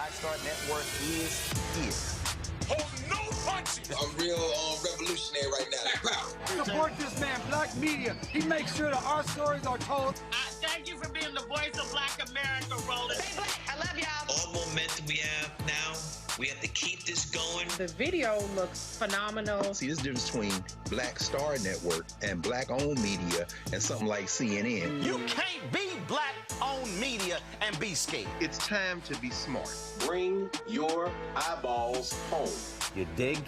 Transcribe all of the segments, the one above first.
Black Star Network is here. Hold no punches! I'm real revolutionary right now. Support this man, Black Media. He makes sure that our stories are told. Thank you for being the voice of Black America, Roland. Stay black. I love y'all. All momentum we have now, we have to keep this going. The video looks phenomenal. See, there's a difference between Black Star Network and Black-owned media and something like CNN. You can't be Black-owned media and be scared. It's time to be smart. Bring your eyeballs home. You dig?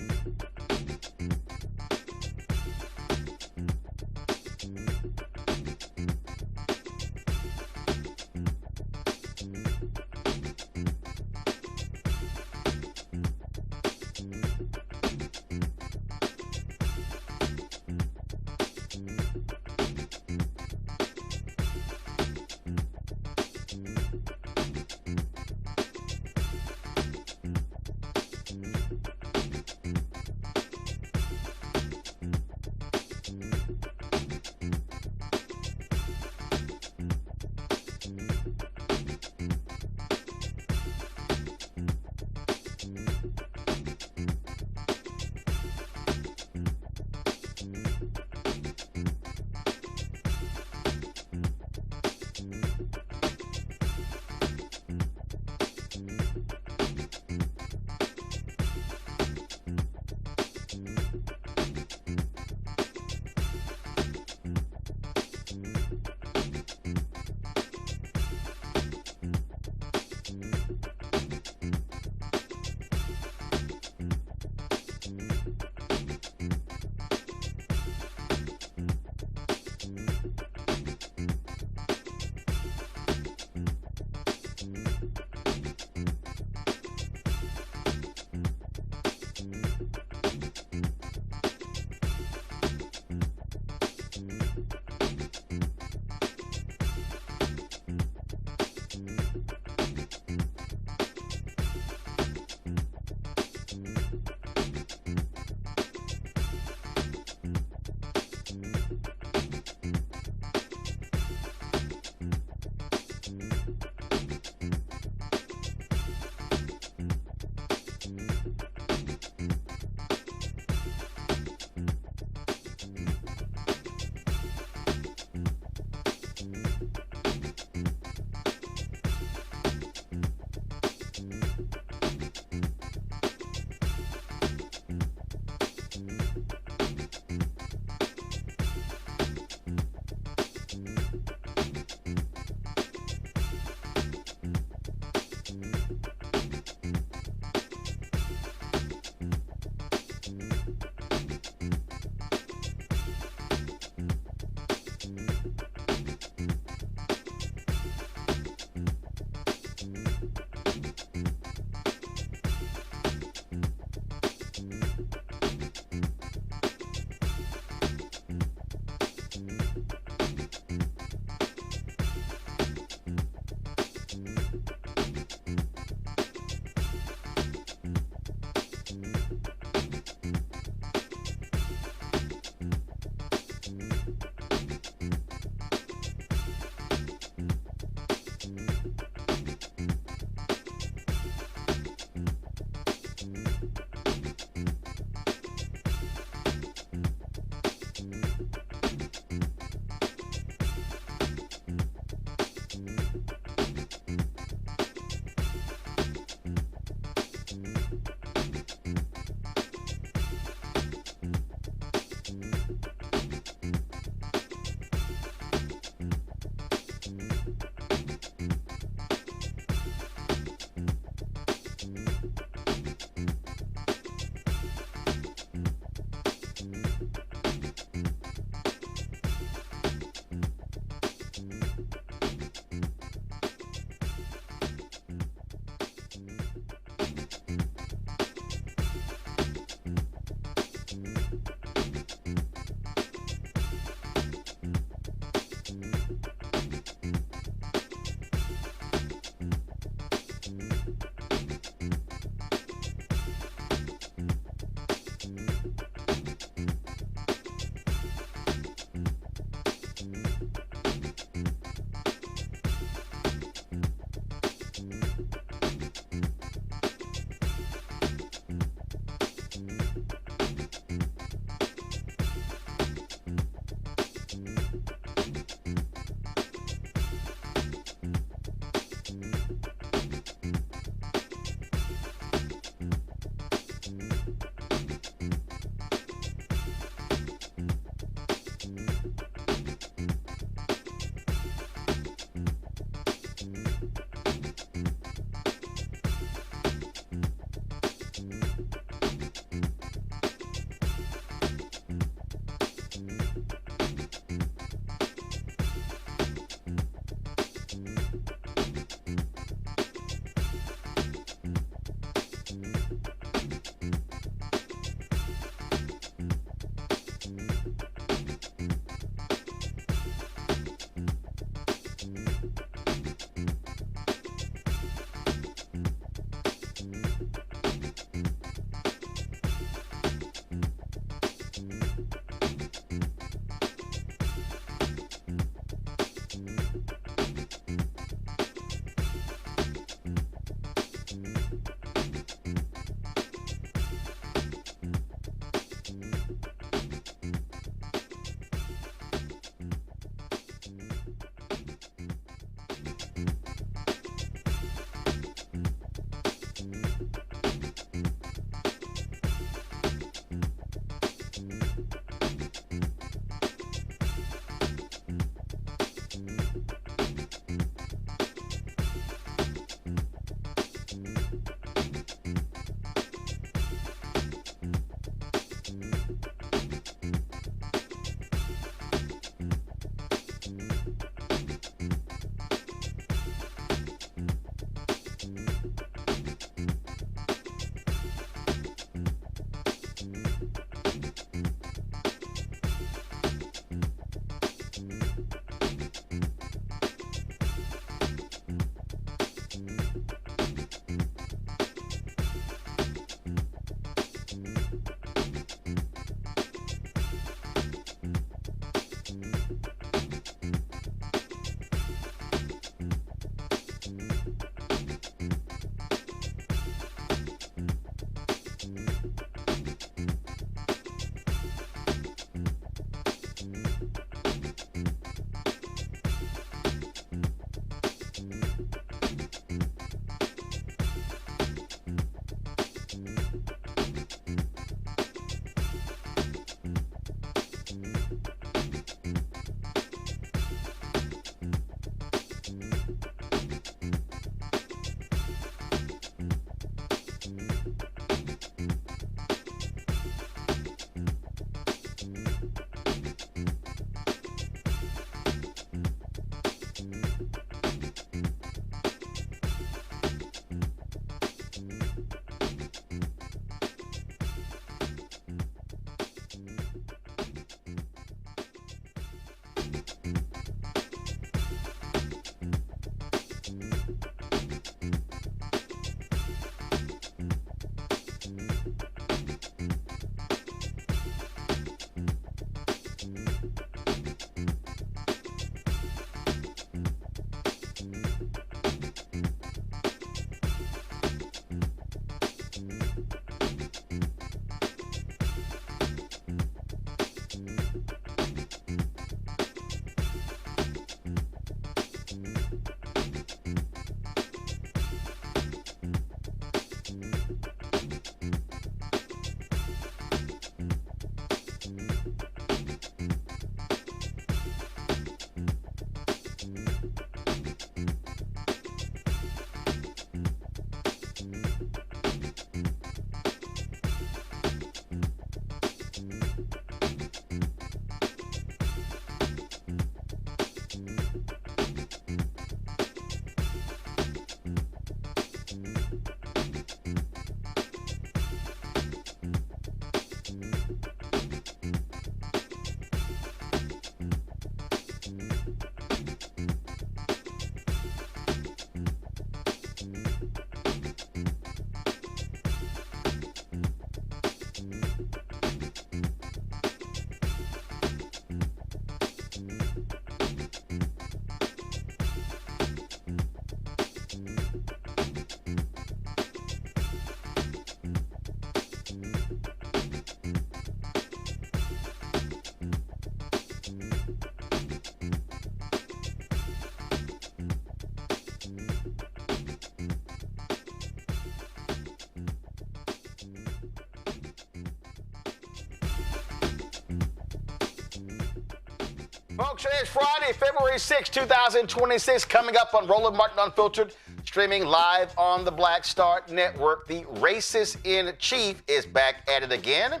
Folks, today is Friday, February 6, 2026, coming up on Roland Martin Unfiltered, streaming live on the Black Star Network. The racist in chief is back at it again.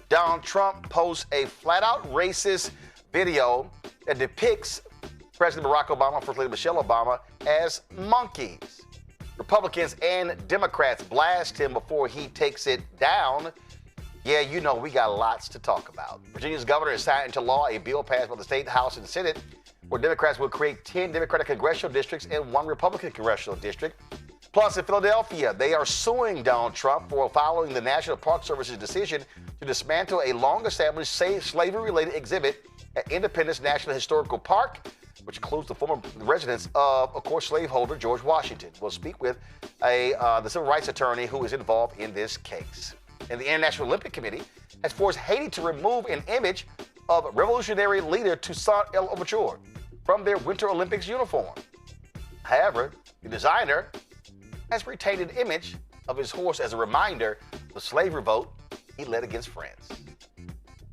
Donald Trump posts a flat-out racist video that depicts President Barack Obama, First Lady Michelle Obama, as monkeys. Republicans and Democrats blast him before he takes it down. Yeah, you know, we got lots to talk about. Virginia's governor has signed into law a bill passed by the state House and Senate where Democrats will create 10 Democratic congressional districts and 1 Republican congressional district. Plus, in Philadelphia, they are suing Donald Trump for following the National Park Service's decision to dismantle a long-established slavery-related exhibit at Independence National Historical Park, which includes the former residence of course, slaveholder George Washington. We'll speak with the civil rights attorney who is involved in this case. And the International Olympic Committee has forced Haiti to remove an image of revolutionary leader Toussaint Louverture from their Winter Olympics uniform. However, the designer has retained an image of his horse as a reminder of the slave revolt he led against France.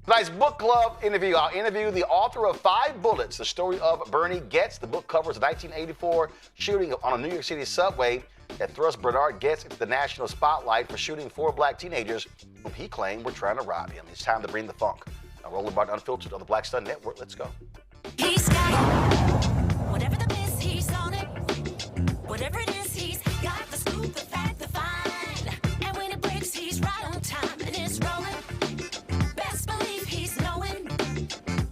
Tonight's book club interview, I'll interview the author of 5 Bullets, the story of Bernie Goetz. The book covers a 1984 shooting on a New York City subway that thrust Bernard Goetz into the national spotlight for shooting 4 black teenagers whom he claimed were trying to rob him. It's time to bring the funk. Now, Roland Martin Unfiltered on the Black Star Network. Let's go. He's got it. Whatever the miss, he's on it. Whatever it is, he's got the scoop, the fact, the find. And when it breaks, he's right on time and it's rolling. Best believe he's knowing.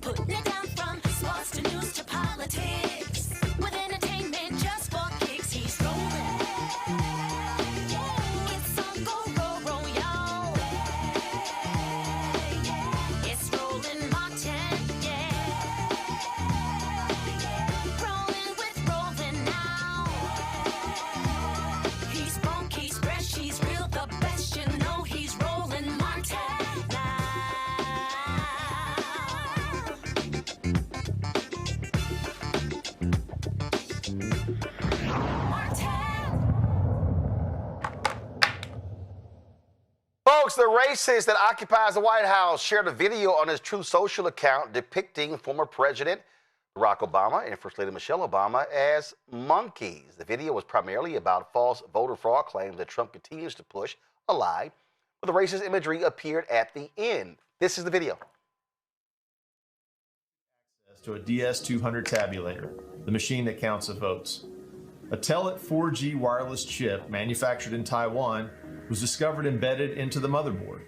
Putting it down from sports to news to politics. With entertainment just for kicks, he's rolling. It's on go, roll, y'all. It's Roland Martin, yeah. Rolling with Roland now. He's funk, he's fresh, he's real, the best, you know he's Roland Martin now. Folks, the racist that occupies the White House shared a video on his Truth Social account depicting former President Barack Obama and First Lady Michelle Obama as monkeys. The video was primarily about false voter fraud claims that Trump continues to push a lie, but the racist imagery appeared at the end. This is the video. To a DS200 tabulator, the machine that counts the votes. A Telit 4G wireless chip manufactured in Taiwan was discovered embedded into the motherboard.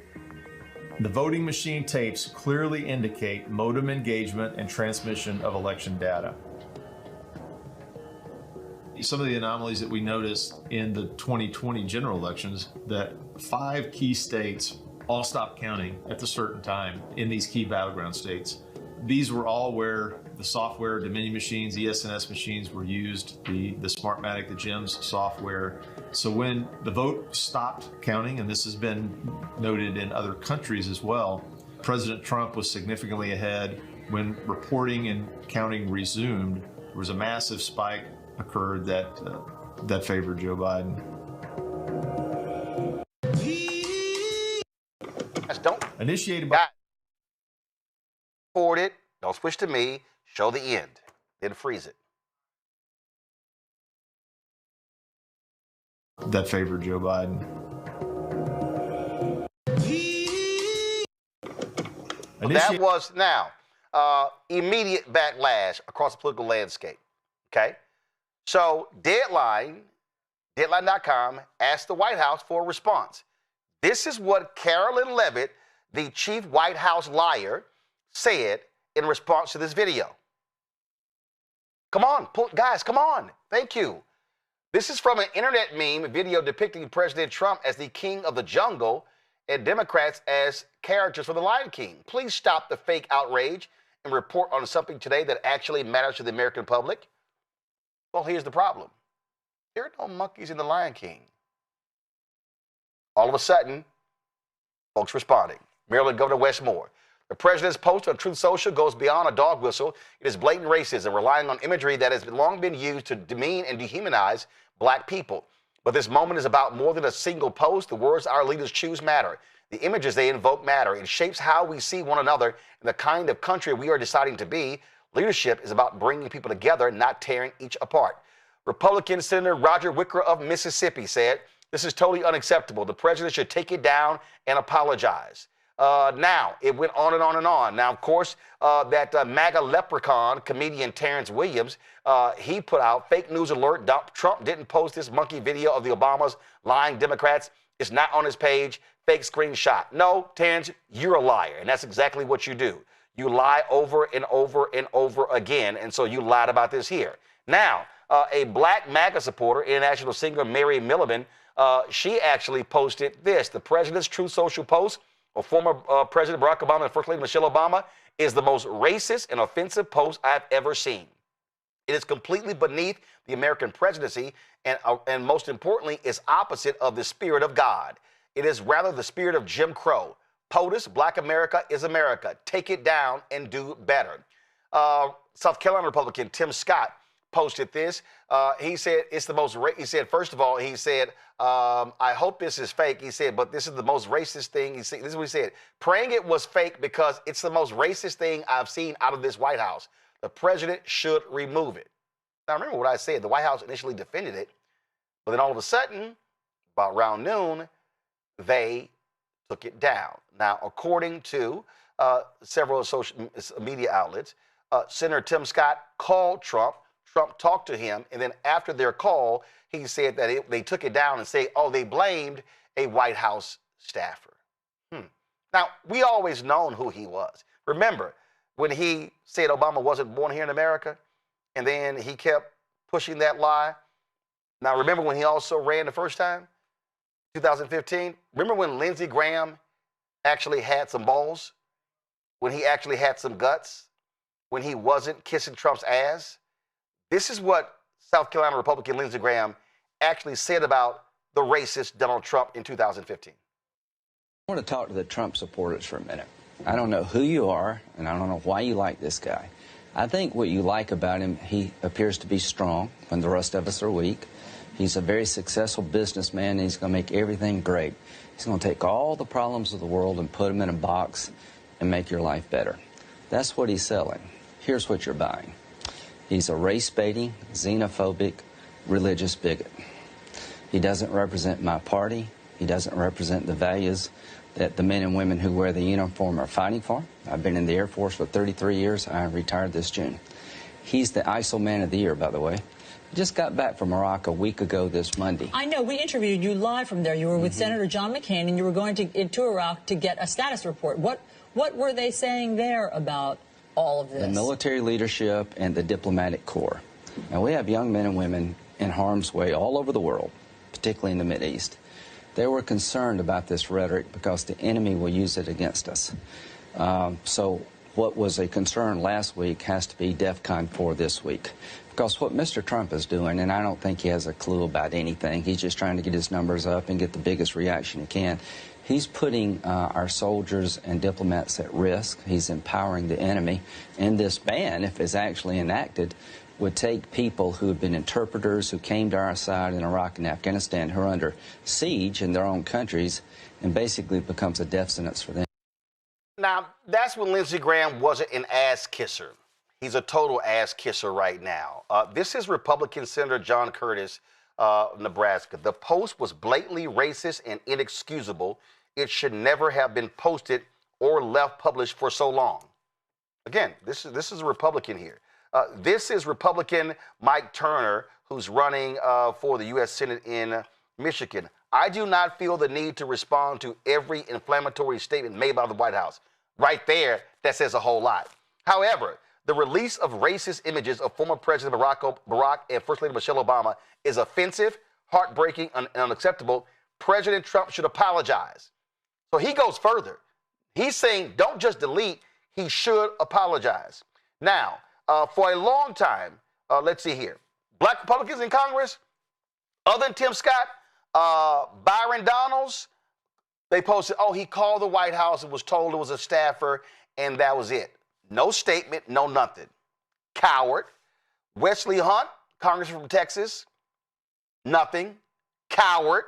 The voting machine tapes clearly indicate modem engagement and transmission of election data. Some of the anomalies that we noticed in the 2020 general elections, that 5 key states all stopped counting at a certain time in these key battleground states. These were all where the software, Dominion machines, ESNS machines were used, the Smartmatic, the GEMS software. So when the vote stopped counting, and this has been noted in other countries as well, President Trump was significantly ahead. When reporting and counting resumed, there was a massive spike occurred that favored Joe Biden. Don't initiated by record it. Don't switch to me. Show the end. Then freeze it. That favored Joe Biden. Well, that was now immediate backlash across the political landscape. Okay, so Deadline.com asked the White House for a response. This is what Carolyn Levitt, the chief White House liar, said in response to this video. Come on, guys, come on. Thank you. This is from an internet meme video depicting President Trump as the king of the jungle and Democrats as characters for the Lion King. Please stop the fake outrage and report on something today that actually matters to the American public. Well, here's the problem. There are no monkeys in the Lion King. All of a sudden, folks responding. Maryland Governor Wes Moore. The president's post on Truth Social goes beyond a dog whistle. It is blatant racism, relying on imagery that has long been used to demean and dehumanize black people. But this moment is about more than a single post. The words our leaders choose matter. The images they invoke matter. It shapes how we see one another and the kind of country we are deciding to be. Leadership is about bringing people together, not tearing each apart. Republican Senator Roger Wicker of Mississippi said, this is totally unacceptable. The president should take it down and apologize. Now, it went on and on and on. Now, of course, that MAGA leprechaun comedian Terrence Williams, he put out fake news alert. Trump didn't post this monkey video of the Obamas lying Democrats. It's not on his page. Fake screenshot. No, Terrence, you're a liar. And that's exactly what you do. You lie over and over and over again. And so you lied about this here. Now, a black MAGA supporter, international singer Mary Milliman, she actually posted this. The president's True Social post of former President Barack Obama and First Lady Michelle Obama is the most racist and offensive post I've ever seen. It is completely beneath the American presidency and most importantly, is opposite of the spirit of God. It is rather the spirit of Jim Crow. POTUS, Black America is America. Take it down and do better. South Carolina Republican Tim Scott posted this. He said it's the most. He said first of all, he said I hope this is fake. He said, but this is the most racist thing. This is what he said. Praying it was fake because it's the most racist thing I've seen out of this White House. The president should remove it. Now remember what I said. The White House initially defended it, but then all of a sudden, about around noon, they took it down. Now, according to several social media outlets, Senator Tim Scott called Trump. Trump talked to him, and then after their call, he said that they took it down and say, oh, they blamed a White House staffer. Now, we always known who he was. Remember, when he said Obama wasn't born here in America, and then he kept pushing that lie. Now, remember when he also ran the first time, 2015? Remember when Lindsey Graham actually had some balls? When he actually had some guts? When he wasn't kissing Trump's ass? This is what South Carolina Republican Lindsey Graham actually said about the racist Donald Trump in 2015. I want to talk to the Trump supporters for a minute. I don't know who you are, and I don't know why you like this guy. I think what you like about him, he appears to be strong when the rest of us are weak. He's a very successful businessman, and he's going to make everything great. He's going to take all the problems of the world and put them in a box and make your life better. That's what he's selling. Here's what you're buying. He's a race-baiting, xenophobic, religious bigot. He doesn't represent my party. He doesn't represent the values that the men and women who wear the uniform are fighting for. I've been in the Air Force for 33 years. I retired this June. He's the ISIL Man of the Year, by the way. He just got back from Iraq a week ago this Monday. I know. We interviewed you live from there. You were with Senator John McCain, and you were going into Iraq to get a status report. What were they saying there about all of this? The military leadership and the diplomatic corps. Now, we have young men and women in harm's way all over the world, particularly in the Mideast. They were concerned about this rhetoric because the enemy will use it against us. So what was a concern last week has to be DEFCON 4 this week. Because what Mr. Trump is doing, and I don't think he has a clue about anything, he's just trying to get his numbers up and get the biggest reaction he can. He's putting our soldiers and diplomats at risk. He's empowering the enemy. And this ban, if it's actually enacted, would take people who have been interpreters, who came to our side in Iraq and Afghanistan, who are under siege in their own countries, and basically becomes a death sentence for them. Now, that's when Lindsey Graham wasn't an ass kisser. He's a total ass kisser right now. This is Republican Senator John Curtis of Nebraska. The post was blatantly racist and inexcusable. It should never have been posted or left published for so long. Again, this is a Republican here. This is Republican Mike Turner, who's running for the U.S. Senate in Michigan. I do not feel the need to respond to every inflammatory statement made by the White House. Right there, that says a whole lot. However, the release of racist images of former President Barack and First Lady Michelle Obama is offensive, heartbreaking, and unacceptable. President Trump should apologize. So he goes further. He's saying don't just delete, he should apologize. Now, for a long time, let's see here, Black Republicans in Congress, other than Tim Scott, Byron Donalds, they posted, oh, he called the White House and was told it was a staffer, and that was it. No statement, no nothing. Coward. Wesley Hunt, Congressman from Texas, nothing. Coward.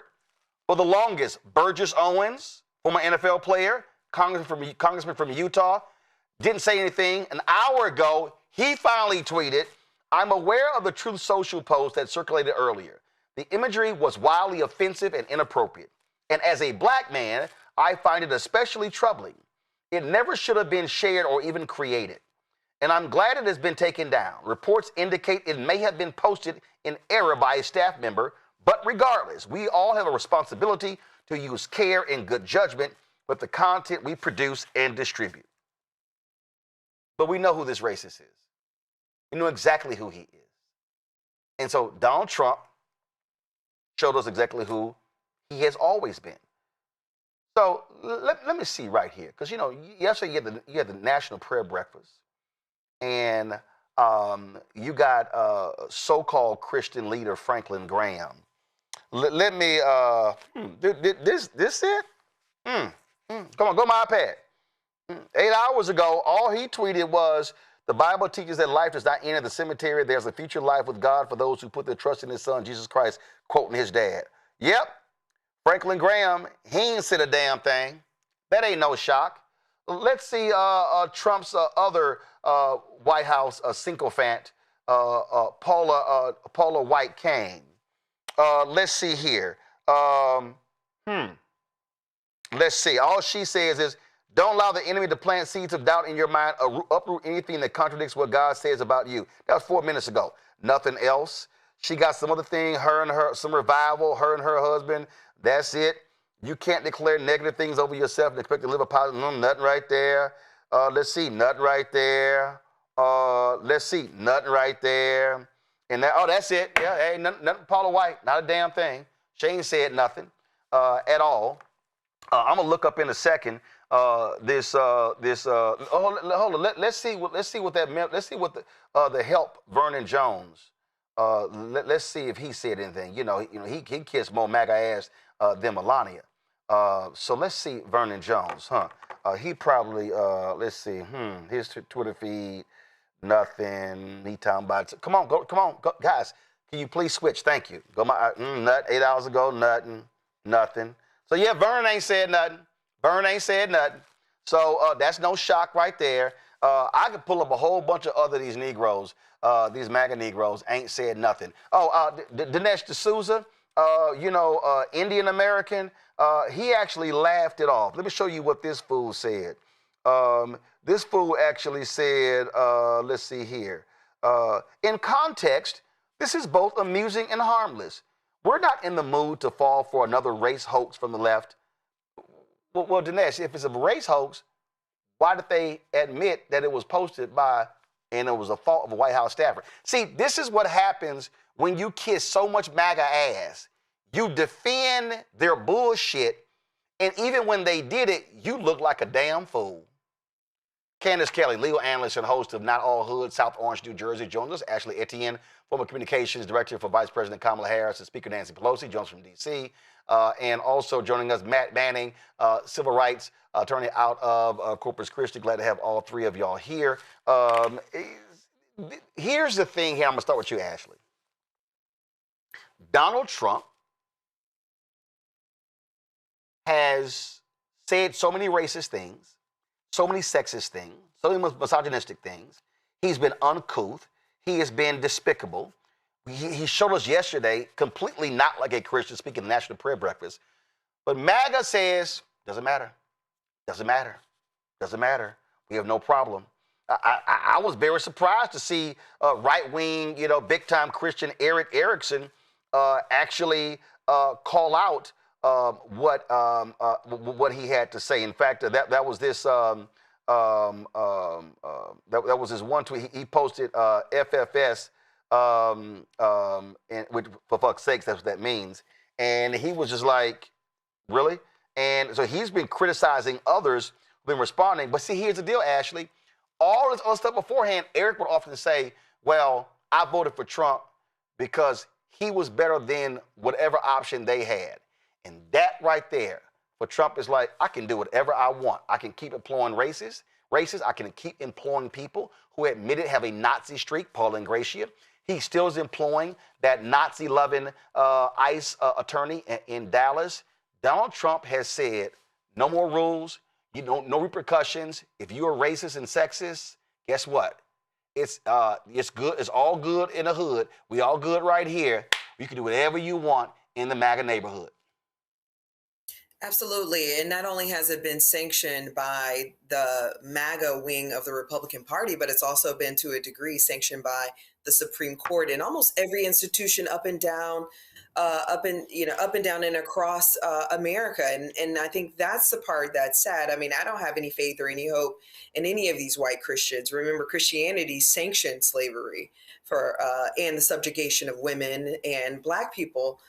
For the longest, Burgess Owens, former NFL player, congressman from Utah, didn't say anything. An hour ago, He finally tweeted, I'm aware of the Truth Social post that circulated earlier. The imagery was wildly offensive and inappropriate. And as a black man, I find it especially troubling. It never should have been shared or even created. And I'm glad it has been taken down. Reports indicate it may have been posted in error by a staff member, but regardless, we all have a responsibility to use care and good judgment with the content we produce and distribute. But we know who this racist is. We know exactly who he is. And so Donald Trump showed us exactly who he has always been. So let me see right here, because yesterday you had the National Prayer Breakfast, and you got so-called Christian leader Franklin Graham. Let me this it? Come on, go to my iPad. 8 hours ago, all he tweeted was, the Bible teaches that life does not end at the cemetery. There's a future life with God for those who put their trust in his son, Jesus Christ, quoting his dad. Yep. Franklin Graham, he ain't said a damn thing. That ain't no shock. Let's see Trump's other White House sycophant, Paula White Kane. Let's see here. Let's see. All she says is, don't allow the enemy to plant seeds of doubt in your mind, uproot anything that contradicts what God says about you. That was 4 minutes ago. Nothing else. She got some other thing, some revival, her and her husband. That's it. You can't declare negative things over yourself and expect to live a positive. Nothing right there. Let's see, nothing right there. Let's see, nothing right there. And that's it. Yeah, hey, nothing Paula White, not a damn thing. She ain't said nothing at all. I'm gonna look up in a second. Hold on. Let's see what that meant. Let's see what the help Vernon Jones. Let's see if he said anything. He kissed more MAGA ass than Melania. So let's see Vernon Jones, huh? He probably let's see. His Twitter feed, nothing. He talking about. Come on, go, guys. Can you please switch? Thank you. Go 8 hours ago, nothing. So yeah, Vern ain't said nothing. So that's no shock right there. I could pull up a whole bunch of other these Negroes, these MAGA Negroes, ain't said nothing. Dinesh D'Souza, Indian American, he actually laughed it off. Let me show you what this fool said. This fool actually said, let's see here. In context, this is both amusing and harmless. We're not in the mood to fall for another race hoax from the left. Well, Dinesh, if it's a race hoax, why did they admit that it was posted by, and it was a fault of a White House staffer? See, this is what happens when you kiss so much MAGA ass. You defend their bullshit, and even when they did it, you look like a damn fool. Candace Kelly, legal analyst and host of Not All Hood, South Orange, New Jersey, joins us. Ashley Etienne, former communications director for Vice President Kamala Harris and Speaker Nancy Pelosi, joins from D.C. And also joining us, Matt Manning, civil rights attorney out of Corpus Christi. Glad to have all three of y'all here. Here's the thing here. I'm going to start with you, Ashley. Donald Trump has said so many racist things, so many sexist things, so many misogynistic things. He's been uncouth. He has been despicable. He showed us yesterday completely not like a Christian speaking at the National Prayer Breakfast. But MAGA says, doesn't matter. We have no problem. I was very surprised to see right-wing, big-time Christian Eric Erickson actually call out what he had to say. In fact, that was this. That was his one tweet. He posted FFS. Which, for fuck's sakes, that's what that means. And he was just like, really? And so he's been criticizing others who've been responding. But see, here's the deal, Ashley. All this other stuff beforehand, Eric would often say, well, I voted for Trump because he was better than whatever option they had. And that right there for Trump is like, I can do whatever I want. I can keep employing racists. I can keep employing people who admitted have a Nazi streak, Paul Ingratia. He still is employing that Nazi-loving ICE attorney in Dallas. Donald Trump has said, no more rules, no repercussions. If you're racist and sexist, guess what? it's good. It's all good in the hood. We all good right here. You can do whatever you want in the MAGA neighborhood. Absolutely. And not only has it been sanctioned by the MAGA wing of the Republican Party, but it's also been to a degree sanctioned by the Supreme Court and almost every institution up and down, up and down and across America. And I think that's the part that's sad. I mean, I don't have any faith or any hope in any of these white Christians. Remember, Christianity sanctioned slavery for and the subjugation of women and Black people.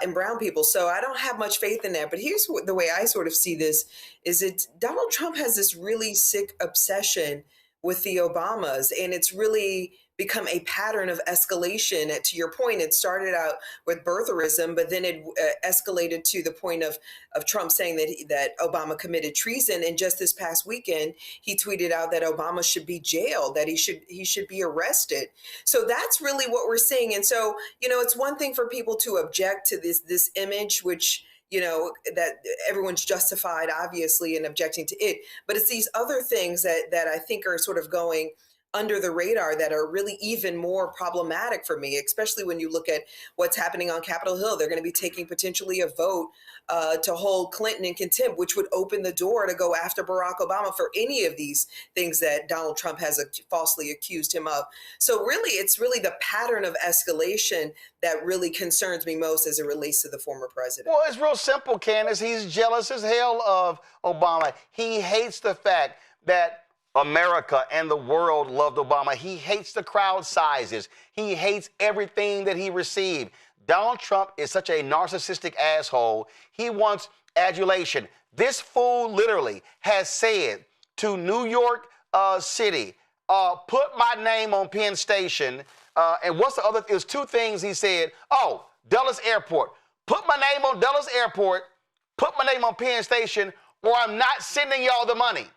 And brown people. So I don't have much faith in that. But here's the way I sort of see this is that Donald Trump has this really sick obsession with the Obamas. And it's really become a pattern of escalation. To your point, it started out with birtherism, but then it escalated to the point of Trump saying that Obama committed treason. And just this past weekend, he tweeted out that Obama should be jailed, that he should be arrested. So that's really what we're seeing. And so, it's one thing for people to object to this image, which that everyone's justified, obviously, in objecting to it. But it's these other things that I think are sort of going under the radar that are really even more problematic for me, especially when you look at what's happening on Capitol Hill. They're going to be taking potentially a vote to hold Clinton in contempt, which would open the door to go after Barack Obama for any of these things that Donald Trump has falsely accused him of. So really, it's really the pattern of escalation that really concerns me most as it relates to the former president. Well, it's real simple, Candace. He's jealous as hell of Obama. He hates the fact that America and the world loved Obama. He hates the crowd sizes. He hates everything that he received. Donald Trump is such a narcissistic asshole. He wants adulation. This fool literally has said to New York City, put my name on Penn Station. And what's the other? There's two things he said. Oh, Dulles Airport. Put my name on Dulles Airport. Put my name on Penn Station, or I'm not sending y'all the money.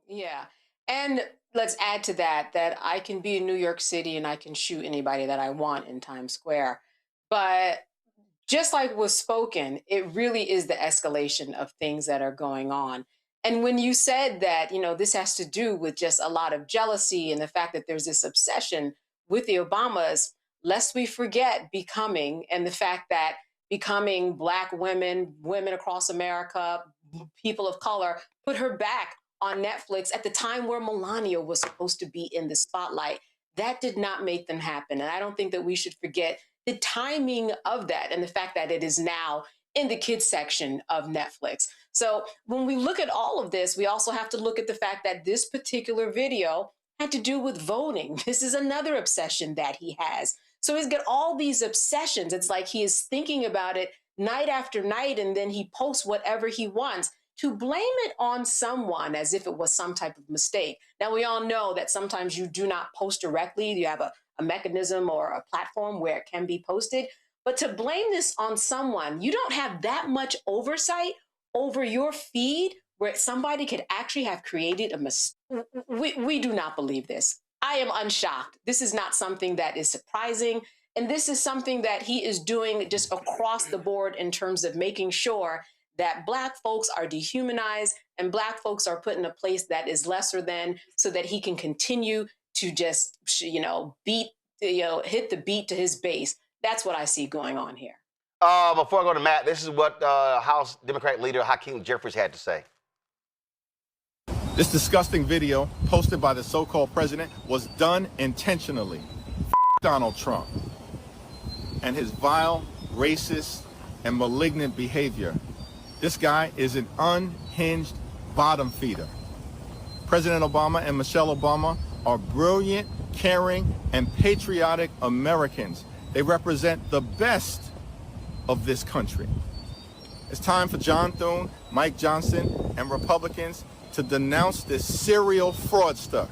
Yeah. And let's add to that I can be in New York City and I can shoot anybody that I want in Times Square. But just like was spoken, it really is the escalation of things that are going on. And when you said that, this has to do with just a lot of jealousy and the fact that there's this obsession with the Obamas, lest we forget becoming, and the fact that becoming Black women across America, people of color, put her back on Netflix at the time where Melania was supposed to be in the spotlight. That did not make them happen. And I don't think that we should forget the timing of that and the fact that it is now in the kids section of Netflix. So when we look at all of this, we also have to look at the fact that this particular video had to do with voting. This is another obsession that he has. So he's got all these obsessions. It's like he is thinking about it night after night, and then he posts whatever he wants to blame it on someone as if it was some type of mistake. Now, we all know that sometimes you do not post directly. You have a mechanism or a platform where it can be posted. But to blame this on someone, you don't have that much oversight over your feed where somebody could actually have created a mistake. We do not believe this. I am unshocked. This is not something that is surprising. And this is something that he is doing just across the board in terms of making sure that Black folks are dehumanized and Black folks are put in a place that is lesser than, so that he can continue to just, hit the beat to his base. That's what I see going on here. Before I go to Matt, this is what House Democrat leader Hakeem Jeffries had to say. This disgusting video posted by the so-called president was done intentionally. Donald Trump and his vile, racist, and malignant behavior. This guy is an unhinged bottom feeder. President Obama and Michelle Obama are brilliant, caring, and patriotic Americans. They represent the best of this country. It's time for John Thune, Mike Johnson, and Republicans to denounce this serial fraudster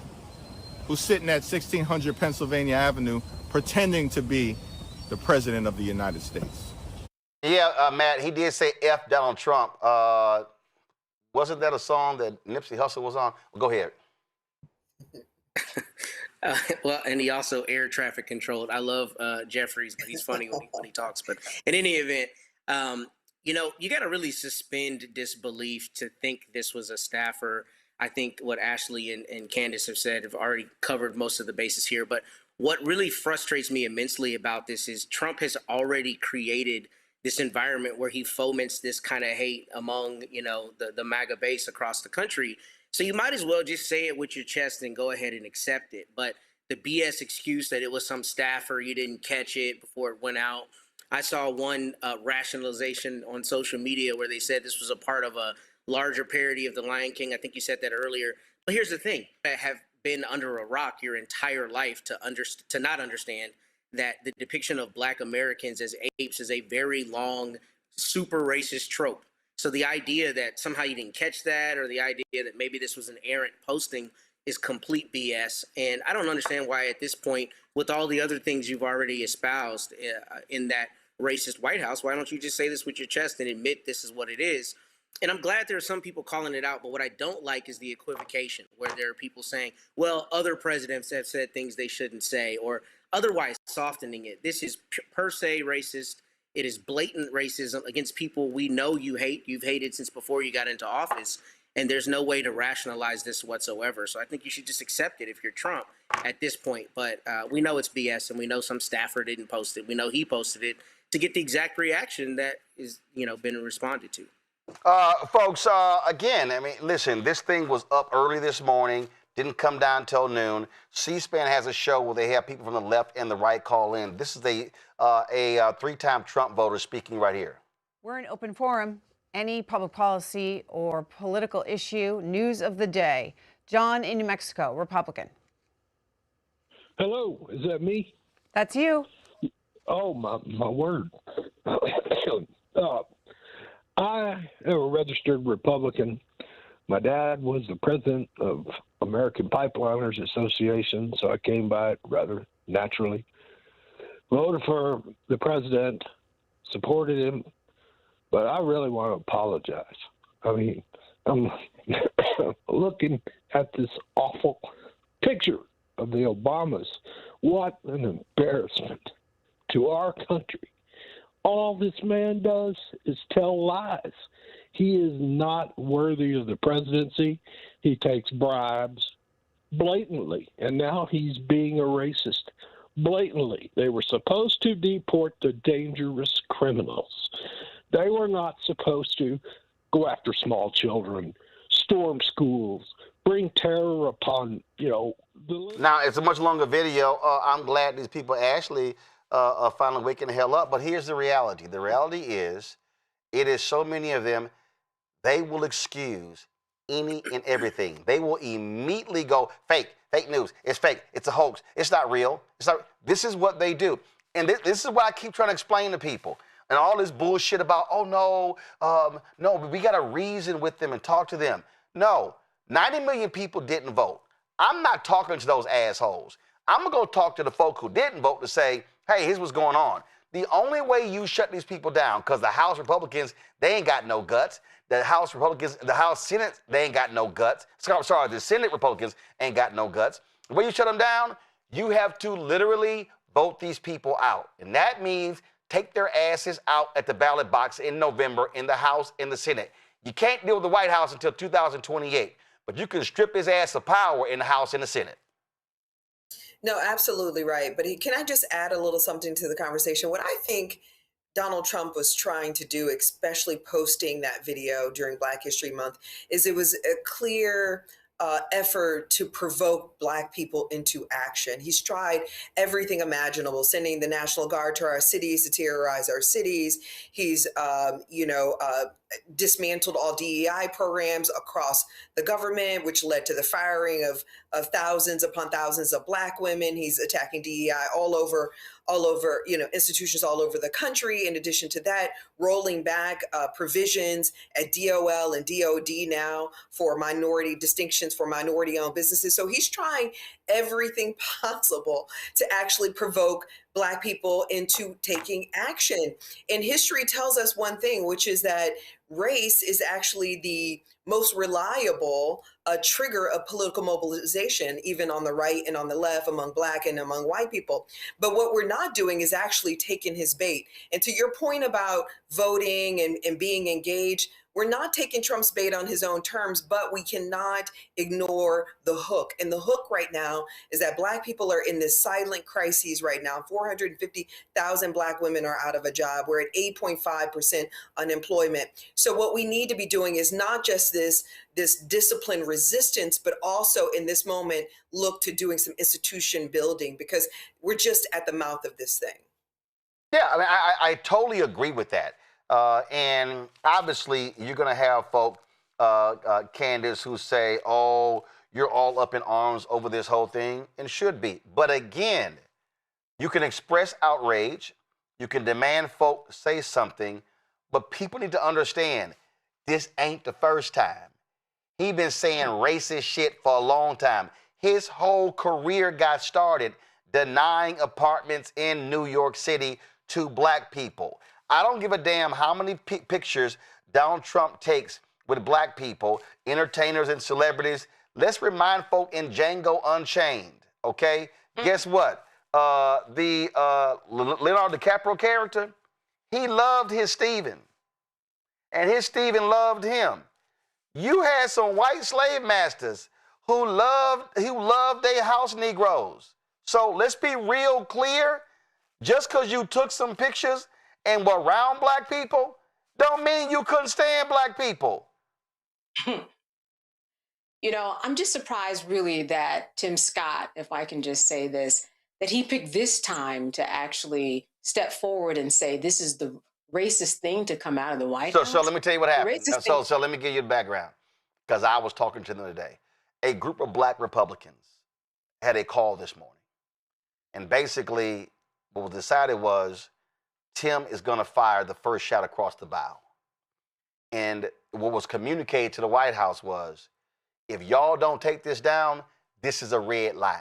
who's sitting at 1600 Pennsylvania Avenue pretending to be the President of the United States. Yeah, Matt, he did say F Donald Trump. Wasn't that a song that Nipsey Hussle was on? Well, go ahead. Well, and he also air traffic controlled. I love Jeffries, but he's funny when he talks. But in any event, you got to really suspend disbelief to think this was a staffer I think what Ashley and Candace have said have already covered most of the bases here. But what really frustrates me immensely about this is Trump has already created this environment where he foments this kind of hate among, the MAGA base across the country. So you might as well just say it with your chest and go ahead and accept it. But the BS excuse that it was some staffer, you didn't catch it before it went out. I saw one rationalization on social media where they said this was a part of a larger parody of The Lion King. I think you said that earlier. But here's the thing. I have been under a rock your entire life to not understand that the depiction of Black Americans as apes is a very long, super racist trope. So the idea that somehow you didn't catch that, or the idea that maybe this was an errant posting, is complete BS. And I don't understand why at this point, with all the other things you've already espoused in that racist White House, why don't you just say this with your chest and admit this is what it is? And I'm glad there are some people calling it out, but what I don't like is the equivocation, where there are people saying, well, other presidents have said things they shouldn't say, or otherwise softening it. This is per se racist. It is blatant racism against people we know you hate. You've hated since before you got into office, and there's no way to rationalize this whatsoever. So I think you should just accept it if you're Trump at this point. But we know it's BS, and we know some staffer didn't post it. We know he posted it to get the exact reaction that is, been responded to. Folks, again, I mean, listen, this thing was up early this morning, didn't come down till noon. C-SPAN has a show where they have people from the left and the right call in. This is a three-time Trump voter speaking right here. We're an open forum. Any public policy or political issue, news of the day. John in New Mexico, Republican. Hello, is that me? That's you. Oh, my word. I am a registered Republican. My dad was the president of American Pipeliners Association, so I came by it rather naturally. Voted for the president, supported him, but I really want to apologize. I mean, I'm looking at this awful picture of the Obamas. What an embarrassment to our country. All this man does is tell lies. He is not worthy of the presidency. He takes bribes blatantly, and now he's being a racist blatantly. They were supposed to deport the dangerous criminals. They were not supposed to go after small children, storm schools, bring terror upon, Now, it's a much longer video. I'm glad these people actually finally waking the hell up. But here's the reality. The reality is, it is so many of them, they will excuse any and everything. They will immediately go, fake news. It's fake. It's a hoax. It's not real. This is what they do. And this is what I keep trying to explain to people. And all this bullshit about, no, but we got to reason with them and talk to them. No, 90 million people didn't vote. I'm not talking to those assholes. I'm going to go talk to the folk who didn't vote to say, hey, here's what's going on. The only way you shut these people down, because the House Republicans, they ain't got no guts. The House Republicans, the House Senate, they ain't got no guts. Sorry, the Senate Republicans ain't got no guts. The way you shut them down, you have to literally vote these people out. And that means take their asses out at the ballot box in November in the House and the Senate. You can't deal with the White House until 2028, but you can strip his ass of power in the House and the Senate. No, absolutely right. But can I just add a little something to the conversation? What I think Donald Trump was trying to do, especially posting that video during Black History Month, is it was a clear effort to provoke Black people into action. He's tried everything imaginable, sending the National Guard to our cities to terrorize our cities. He's, dismantled all DEI programs across the government, which led to the firing of thousands upon thousands of Black women. He's attacking DEI all over, institutions all over the country. In addition to that, rolling back provisions at DOL and DOD now for minority distinctions for minority-owned businesses. So he's trying everything possible to actually provoke Black people into taking action. And history tells us one thing, which is that race is actually the most reliable trigger of political mobilization, even on the right and on the left, among Black and among white people. But what we're not doing is actually taking his bait. And to your point about voting and being engaged, we're not taking Trump's bait on his own terms, but we cannot ignore the hook. And the hook right now is that Black people are in this silent crisis right now. 450,000 Black women are out of a job. We're at 8.5% unemployment. So what we need to be doing is not just this discipline resistance, but also in this moment, look to doing some institution building, because we're just at the mouth of this thing. Yeah, I mean, I totally agree with that. And obviously, you're going to have folk, Candace, who say, oh, you're all up in arms over this whole thing, and should be. But again, you can express outrage. You can demand folk say something. But people need to understand, this ain't the first time. He been saying racist shit for a long time. His whole career got started denying apartments in New York City to Black people. I don't give a damn how many pictures Donald Trump takes with Black people, entertainers and celebrities. Let's remind folk in Django Unchained, okay? Guess what? The Leonardo DiCaprio character, he loved his Stephen, and his Stephen loved him. You had some white slave masters who loved their house Negroes. So let's be real clear. Just because you took some pictures and were around Black people, don't mean you couldn't stand Black people. You know, I'm just surprised really that Tim Scott, if I can just say this, that he picked this time to actually step forward and say this is the racist thing to come out of the White House. So let me tell you what happened. Racist So let me give you the background, because I was talking to them today. A group of Black Republicans had a call this morning. And basically, what was decided was Tim is going to fire the first shot across the bow. And what was communicated to the White House was, if y'all don't take this down, this is a red line.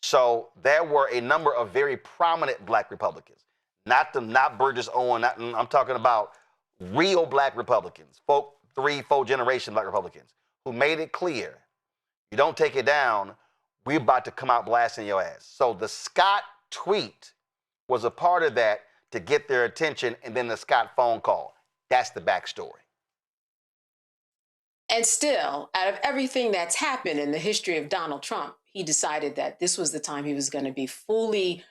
So there were a number of very prominent Black Republicans, not Burgess Owen. I'm talking about real Black Republicans, 3-4 generation Black Republicans, who made it clear, you don't take it down, we're about to come out blasting your ass. So the Scott tweet was a part of that to get their attention, and then the Scott phone call. That's the backstory. And still, out of everything that's happened in the history of Donald Trump, he decided that this was the time he was going to be fully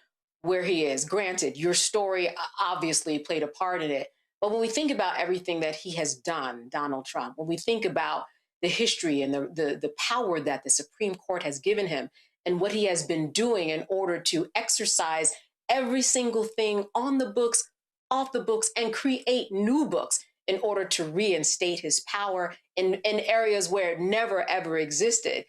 where he is. Granted, your story obviously played a part in it. But when we think about everything that he has done, Donald Trump, when we think about the history and the power that the Supreme Court has given him and what he has been doing in order to exercise every single thing on the books, off the books, and create new books in order to reinstate his power in areas where it never, ever existed.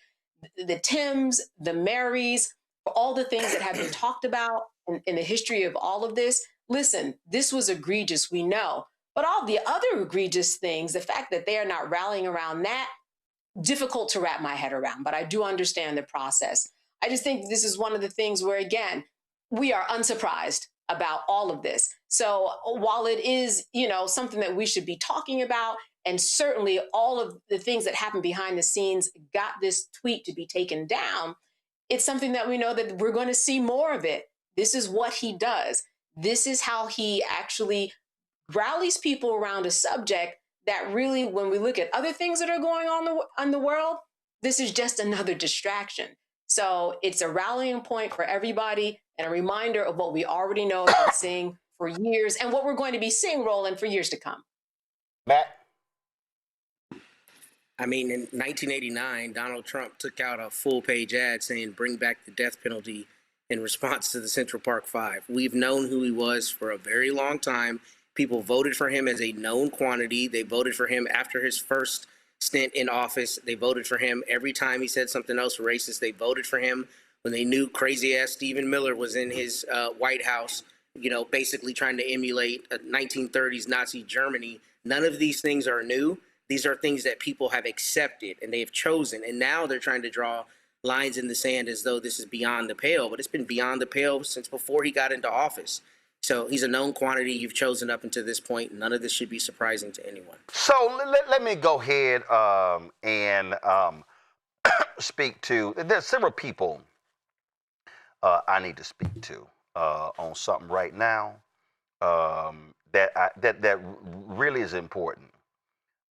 The Tims, the Marys, all the things that have been talked about in the history of all of this. Listen, this was egregious, we know. But all the other egregious things, the fact that they are not rallying around that, difficult to wrap my head around. But I do understand the process. I just think this is one of the things where, again, we are unsurprised about all of this. So while it is, something that we should be talking about, and certainly all of the things that happen behind the scenes got this tweet to be taken down, it's something that we know that we're going to see more of it. This is what he does. This is how he actually rallies people around a subject that really, when we look at other things that are going on in the world, this is just another distraction. So it's a rallying point for everybody and a reminder of what we already know and been seeing for years and what we're going to be seeing, Roland, for years to come. Matt? I mean, in 1989, Donald Trump took out a full-page ad saying, bring back the death penalty in response to the Central Park Five. We've known who he was for a very long time. People voted for him as a known quantity. They voted for him after his first stint in office. They voted for him every time he said something else racist. They voted for him when they knew crazy-ass Stephen Miller was in his White House, basically trying to emulate a 1930s Nazi Germany. None of these things are new. These are things that people have accepted and they have chosen. And now they're trying to draw lines in the sand as though this is beyond the pale. But it's been beyond the pale since before he got into office. So he's a known quantity you've chosen up until this point. None of this should be surprising to anyone. So let me go ahead and speak to, there's several people I need to speak to on something right now that really is important.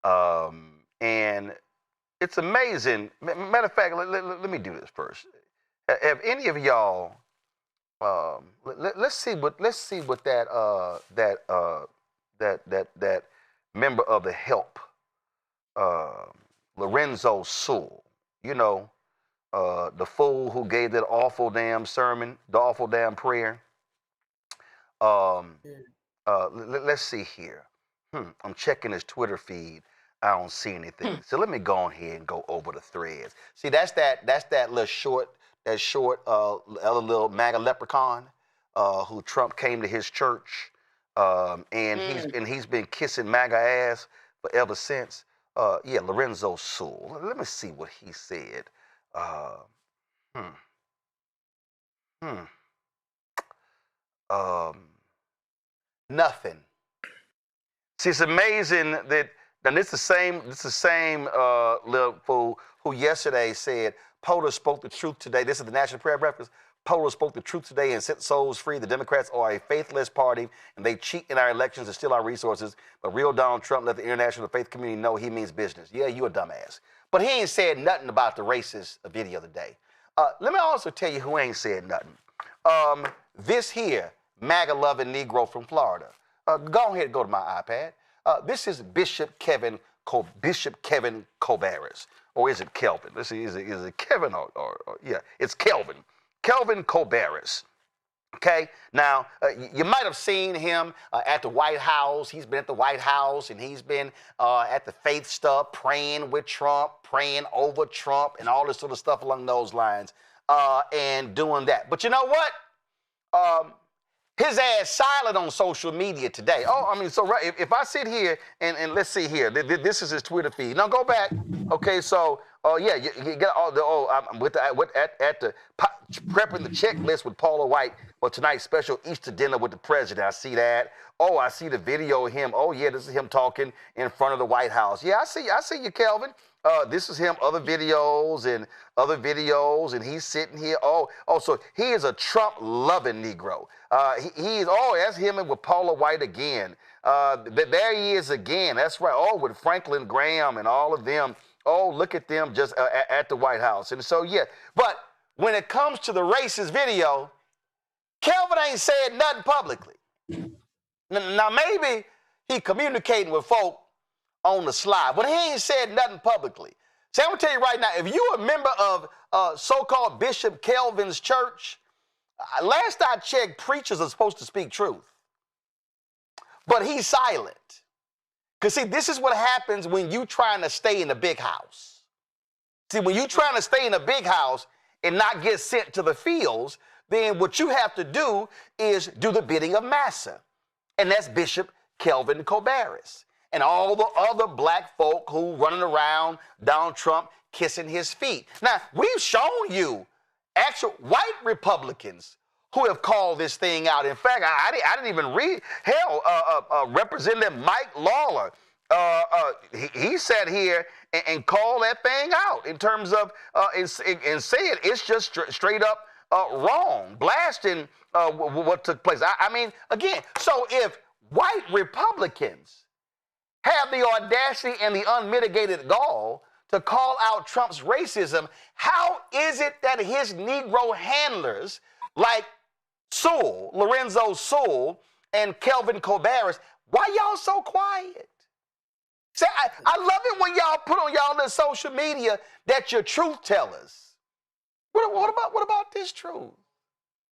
And it's amazing. Matter of fact, let me do this first. Have any of y'all? Let's see what that member of the Help, Lorenzo Sewell. You know, the fool who gave that awful damn sermon, the awful damn prayer. Let's see here. I'm checking his Twitter feed. I don't see anything. So let me go on here and go over the threads. See, that's that little short, other little MAGA leprechaun who Trump came to his church, and he's been kissing MAGA ass ever since. Yeah, Lorenzo Sewell. Let me see what he said. Nothing. See, it's amazing that, and it's the same little fool who yesterday said, Polar spoke the truth today. This is the National Prayer Breakfast. Polar spoke the truth today and set souls free. The Democrats are a faithless party, and they cheat in our elections and steal our resources. But real Donald Trump let the international faith community know he means business. Yeah, you a dumbass. But he ain't said nothing about the racist video of the day. Let me also tell you who ain't said nothing. This here, MAGA-loving Negro from Florida. Go ahead and go to my iPad. This is Bishop Kevin Kobaris. Or is it Kelvin? Let's see, is it Kevin or yeah, it's Kelvin. Kelvin Kobaris. Okay, now you might have seen him at the White House. He's been at the White House and he's been at the faith stuff, praying with Trump, praying over Trump, and all this sort of stuff along those lines, and doing that. But you know what? His ass silent on social media today. Oh, I mean, so right, if I sit here and let's see here, this is his Twitter feed. Now go back. Okay, so yeah, you get all the I'm prepping the checklist with Paula White for tonight's special Easter dinner with the president. I see that. Oh, I see the video of him. Oh yeah, this is him talking in front of the White House. Yeah, I see you, Kelvin. This is him, other videos, and he's sitting here. Oh, so he is a Trump-loving Negro. That's him with Paula White again. There he is again. That's right. Oh, with Franklin Graham and all of them. Oh, look at them just at the White House. And so, yeah. But when it comes to the racist video, Kelvin ain't said nothing publicly. Now, maybe he communicating with folk on the slide, but he ain't said nothing publicly. So I'm gonna tell you right now, if you a member of so-called Bishop Kelvin's church, last I checked, preachers are supposed to speak truth. But he's silent. Because see, this is what happens when you trying to stay in a big house. See, when you trying to stay in a big house and not get sent to the fields, then what you have to do is do the bidding of Massa. And that's Bishop Kelvin Kobaris. And all the other black folk who running around Donald Trump kissing his feet. Now, we've shown you actual white Republicans who have called this thing out. In fact, I didn't even read. Hell, Representative Mike Lawler, he sat here and called that thing out in terms of, and said it's just straight up wrong, blasting what took place. I mean, again, so if white Republicans have the audacity and the unmitigated gall to call out Trump's racism, how is it that his Negro handlers like Sewell, Lorenzo Sewell, and Kelvin Kobaris, why y'all so quiet? See, I love it when y'all put on y'all little social media that you're truth tellers. What about this truth?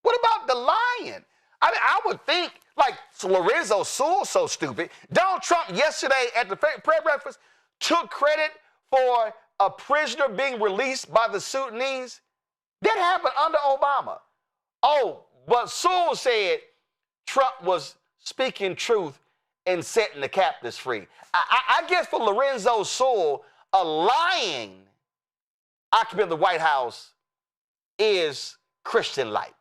What about the lying? I mean, I would think, like, Lorenzo Sewell so stupid. Donald Trump yesterday at the prayer breakfast took credit for a prisoner being released by the Sudanese. That happened under Obama. Oh, but Sewell said Trump was speaking truth and setting the captives free. I guess for Lorenzo Sewell, a lying occupant of the White House is Christian-like.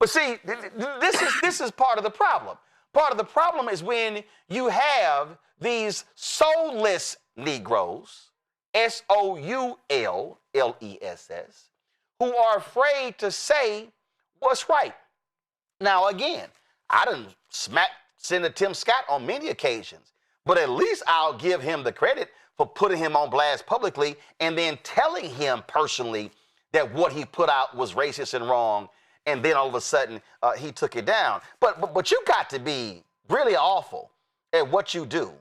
But see, this is part of the problem. Part of the problem is when you have these soulless Negroes, S-O-U-L-L-E-S-S, who are afraid to say what's right. Now, again, I done smacked Senator Tim Scott on many occasions, But at least I'll give him the credit for putting him on blast publicly and then telling him personally that what he put out was racist and wrong. And then all of a sudden, he took it down. But you got to be really awful at what you do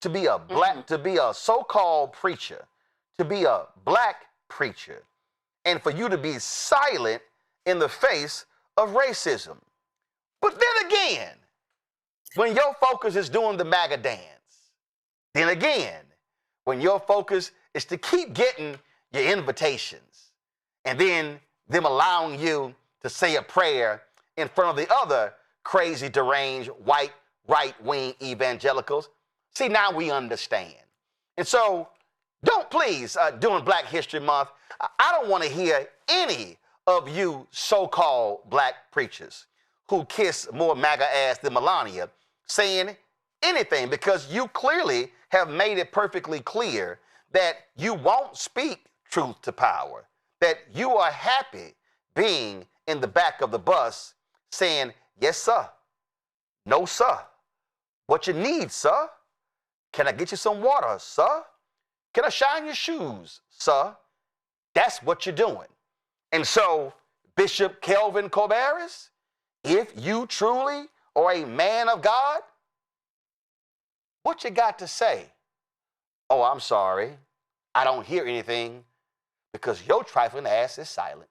to be a black, to be a so-called preacher, to be a black preacher, and for you to be silent in the face of racism. But then again, when your focus is doing the MAGA dance, then again, when your focus is to keep getting your invitations and then them allowing you to say a prayer in front of the other crazy, deranged, white, right-wing evangelicals, see, now we understand. And so, don't please, during Black History Month, I don't want to hear any of you so-called black preachers who kiss more MAGA ass than Melania saying anything, because you clearly have made it perfectly clear that you won't speak truth to power, that you are happy being in the back of the bus saying, yes, sir, no, sir, what you need, sir? Can I get you some water, sir? Can I shine your shoes, sir? That's what you're doing. And so, Bishop Kelvin Corbaris, if you truly are a man of God, what you got to say? Oh, I'm sorry, I don't hear anything because your trifling ass is silent.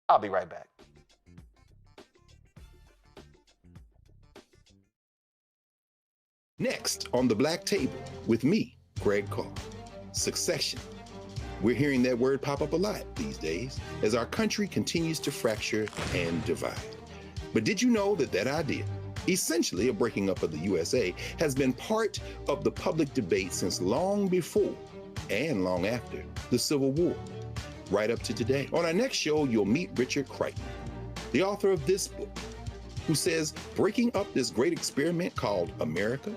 I'll be right back. Next on the Black Table with me, Greg Carr. Succession. We're hearing that word pop up a lot these days as our country continues to fracture and divide. But did you know that that idea, essentially a breaking up of the USA, has been part of the public debate since long before and long after the Civil War, right up to today? On our next show, you'll meet Richard Crichton, the author of this book, who says breaking up this great experiment called America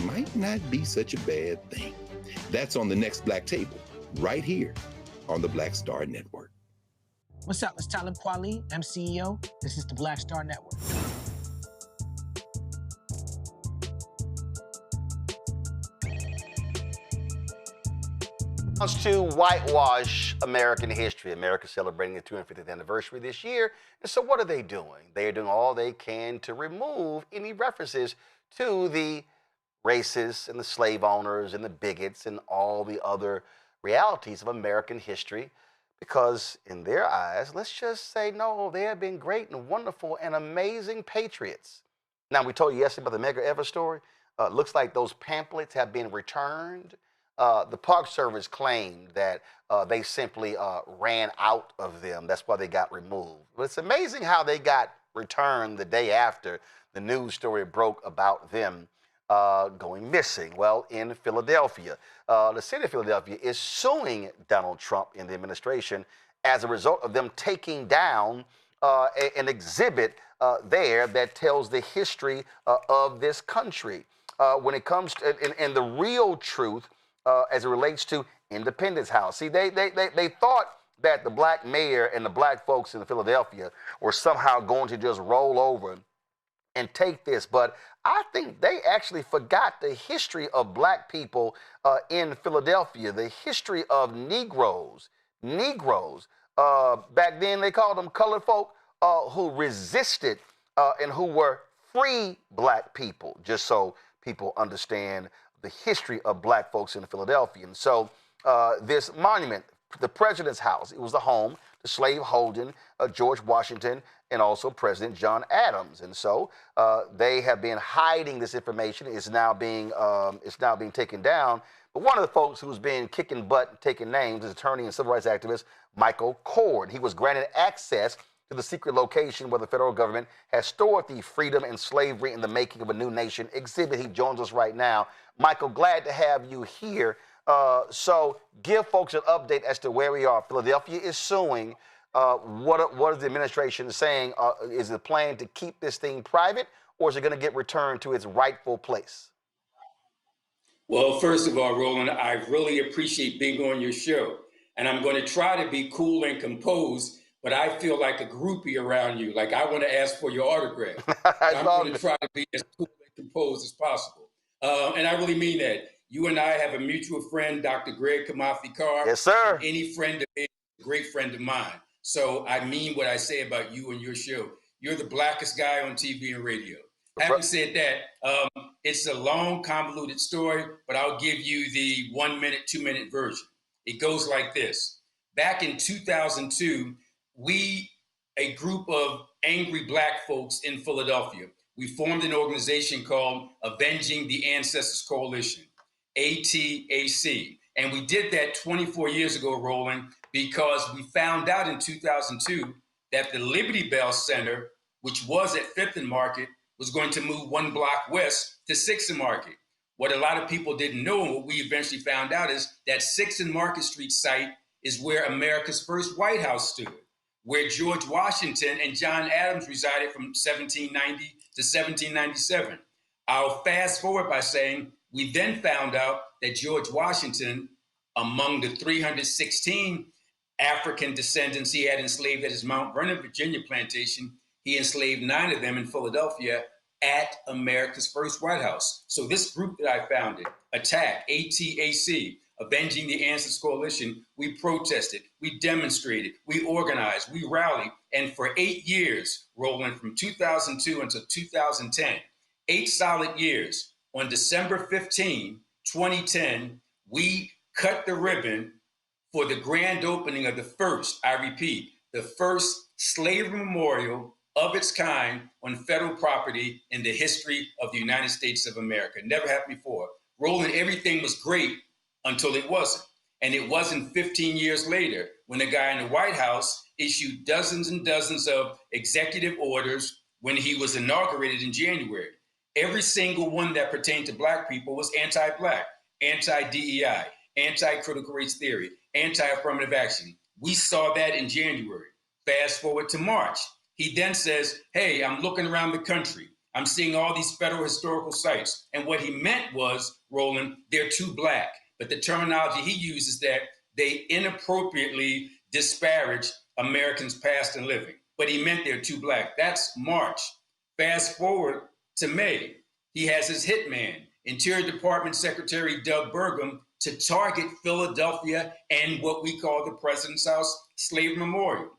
might not be such a bad thing. That's on the next Black Table, right here on the Black Star Network. What's up? It's Talib Kweli. I'm CEO. This is the Black Star Network. Wants to whitewash American history. America celebrating the 250th anniversary this year. And so what are they doing? They are doing all they can to remove any references to the racists and the slave owners and the bigots and all the other realities of American history, because in their eyes, let's just say, no, they have been great and wonderful and amazing patriots. Now, we told you yesterday about the Medgar Evers story. Looks like those pamphlets have been returned. The Park Service claimed that they simply ran out of them. That's why they got removed. But it's amazing how they got returned the day after the news story broke about them going missing. Well, in Philadelphia, the city of Philadelphia is suing Donald Trump and the administration as a result of them taking down an exhibit there that tells the history of this country. When it comes to, and the real truth as it relates to Independence House. See, they thought that the black mayor and the black folks in Philadelphia were somehow going to just roll over and take this, but I think they actually forgot the history of black people in Philadelphia, the history of Negroes. Back then they called them colored folk who resisted and who were free black people, just so people understand the history of black folks in Philadelphia. And so this monument, the President's House, it was the home to slave-holding George Washington and also President John Adams. And so they have been hiding this information. It's now being taken down. But one of the folks who's been kicking butt, taking names, is attorney and civil rights activist Michael Cord. He was granted access to the secret location where the federal government has stored the Freedom and Slavery in the Making of a New Nation exhibit. He joins us right now. Michael, glad to have you here. So give folks an update as to where we are. Philadelphia is suing. What is the administration saying? Is it plan to keep this thing private, or is it going to get returned to its rightful place? Well, first of all, Roland, I really appreciate being on your show. And I'm going to try to be cool and composed, but I feel like a groupie around you. Like I want to ask for your autograph. I'm going to try to be as cool and composed as possible. And I really mean that. You and I have a mutual friend, Dr. Greg Kamathi Carr. Yes, sir. And any friend of his is a great friend of mine. So I mean what I say about you and your show. You're the blackest guy on TV and radio. Having said that, it's a long, convoluted story, but I'll give you the 1 minute, 2 minute version. It goes like this. Back in 2002, a group of angry black folks in Philadelphia, we formed an organization called Avenging the Ancestors Coalition, ATAC. And we did that 24 years ago, Roland, because we found out in 2002 that the Liberty Bell Center, which was at 5th and Market, was going to move 1 block west to 6th and Market. What a lot of people didn't know, and what we eventually found out, is that 6th and Market Street site is where America's first White House stood, where George Washington and John Adams resided from 1790 to 1797. I'll fast forward by saying we then found out that George Washington, among the 316 African descendants he had enslaved at his Mount Vernon, Virginia plantation, he enslaved 9 of them in Philadelphia at America's first White House. So this group that I founded, ATTAC, ATAC, Avenging the Ancestors Coalition, we protested, we demonstrated, we organized, we rallied. And for 8 years, Roland, from 2002 until 2010, 8 solid years, on December 15, 2010, we cut the ribbon for the grand opening of the first, I repeat, the first slavery memorial of its kind on federal property in the history of the United States of America. Never happened before. Roland, everything was great until it wasn't. And it wasn't 15 years later when a guy in the White House issued dozens and dozens of executive orders when he was inaugurated in January. Every single one that pertained to black people was anti-black, anti-DEI, anti-critical race theory, anti-affirmative action. We saw that in January. Fast forward to March. He then says, hey, I'm looking around the country. I'm seeing all these federal historical sites. And what he meant was, Roland, they're too black. But the terminology he uses that they inappropriately disparage Americans past and living. But he meant they're too black. That's March. Fast forward to May. He has his hitman, Interior Department Secretary Doug Burgum, to target Philadelphia and what we call the President's House Slavery Memorial.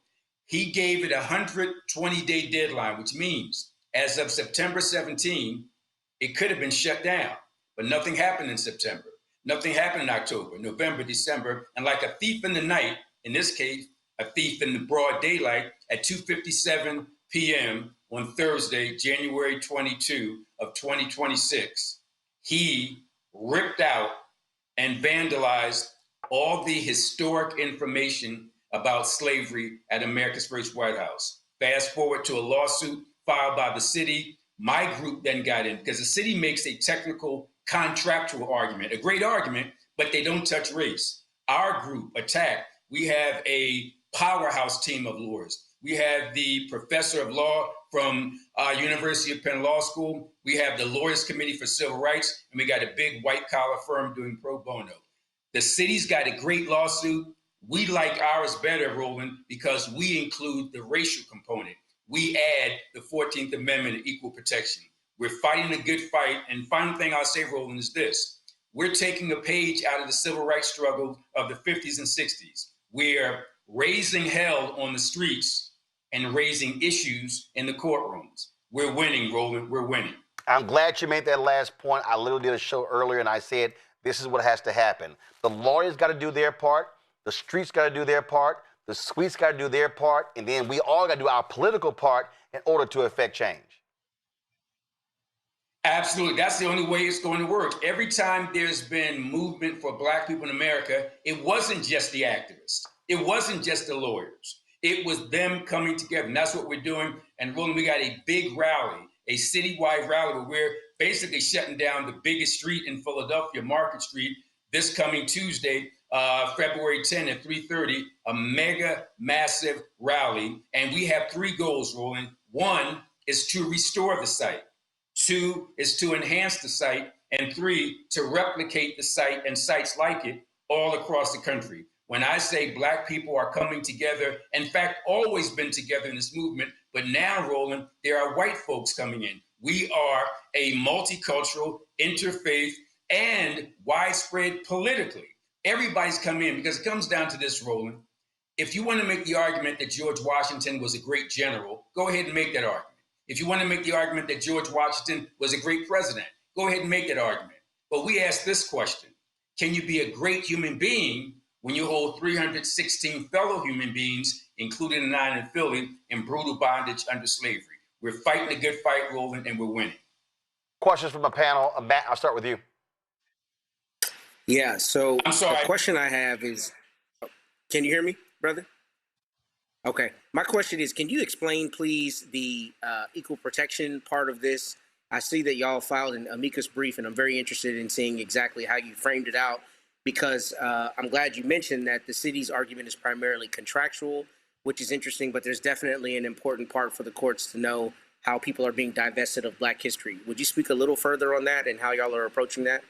He gave it a 120-day deadline, which means as of September 17, it could have been shut down. But nothing happened in September. Nothing happened in October, November, December. And like a thief in the night, in this case, a thief in the broad daylight, at 2:57 p.m. on Thursday, January 22 of 2026, he ripped out and vandalized all the historic information about slavery at America's first White House. Fast forward to a lawsuit filed by the city. My group then got in because the city makes a technical contractual argument, a great argument, but they don't touch race. Our group, ATTAC, we have a powerhouse team of lawyers. We have the professor of law from University of Penn Law School. We have the Lawyers Committee for Civil Rights, and we got a big white collar firm doing pro bono. The city's got a great lawsuit. We like ours better, Roland, because we include the racial component. We add the 14th Amendment of equal protection. We're fighting a good fight. And final thing I'll say, Roland, is this. We're taking a page out of the civil rights struggle of the 50s and 60s. We're raising hell on the streets and raising issues in the courtrooms. We're winning, Roland. We're winning. I'm glad you made that last point. I literally did a show earlier and I said, this is what has to happen. The lawyers got to do their part. The streets got to do their part. The suites got to do their part. And then we all got to do our political part in order to affect change. Absolutely. That's the only way it's going to work. Every time there's been movement for black people in America, it wasn't just the activists. It wasn't just the lawyers. It was them coming together. And that's what we're doing. And Roland, we got a big rally, a citywide rally where we're basically shutting down the biggest street in Philadelphia, Market Street, this coming Tuesday, February 10 at 3:30, a mega massive rally. And we have 3 goals, Roland. 1 is to restore the site. 2 is to enhance the site. And 3, to replicate the site and sites like it all across the country. When I say black people are coming together, in fact, always been together in this movement, but now, Roland, there are white folks coming in. We are a multicultural, interfaith, and widespread politically. Everybody's come in because it comes down to this, Roland. If you want to make the argument that George Washington was a great general, go ahead and make that argument. If you want to make the argument that George Washington was a great president, go ahead and make that argument. But we ask this question: can you be a great human being when you hold 316 fellow human beings, including the 9 in Philly, in brutal bondage under slavery? We're fighting a good fight, Roland, and we're winning. Questions from the panel. Matt, I'll start with you. Yeah, so I'm sorry. The question I have is, can you hear me, brother? Okay. My question is, can you explain, please, the equal protection part of this? I see that y'all filed an amicus brief, and I'm very interested in seeing exactly how you framed it out, because I'm glad you mentioned that the city's argument is primarily contractual, which is interesting, but there's definitely an important part for the courts to know how people are being divested of Black history. Would you speak a little further on that and how y'all are approaching that?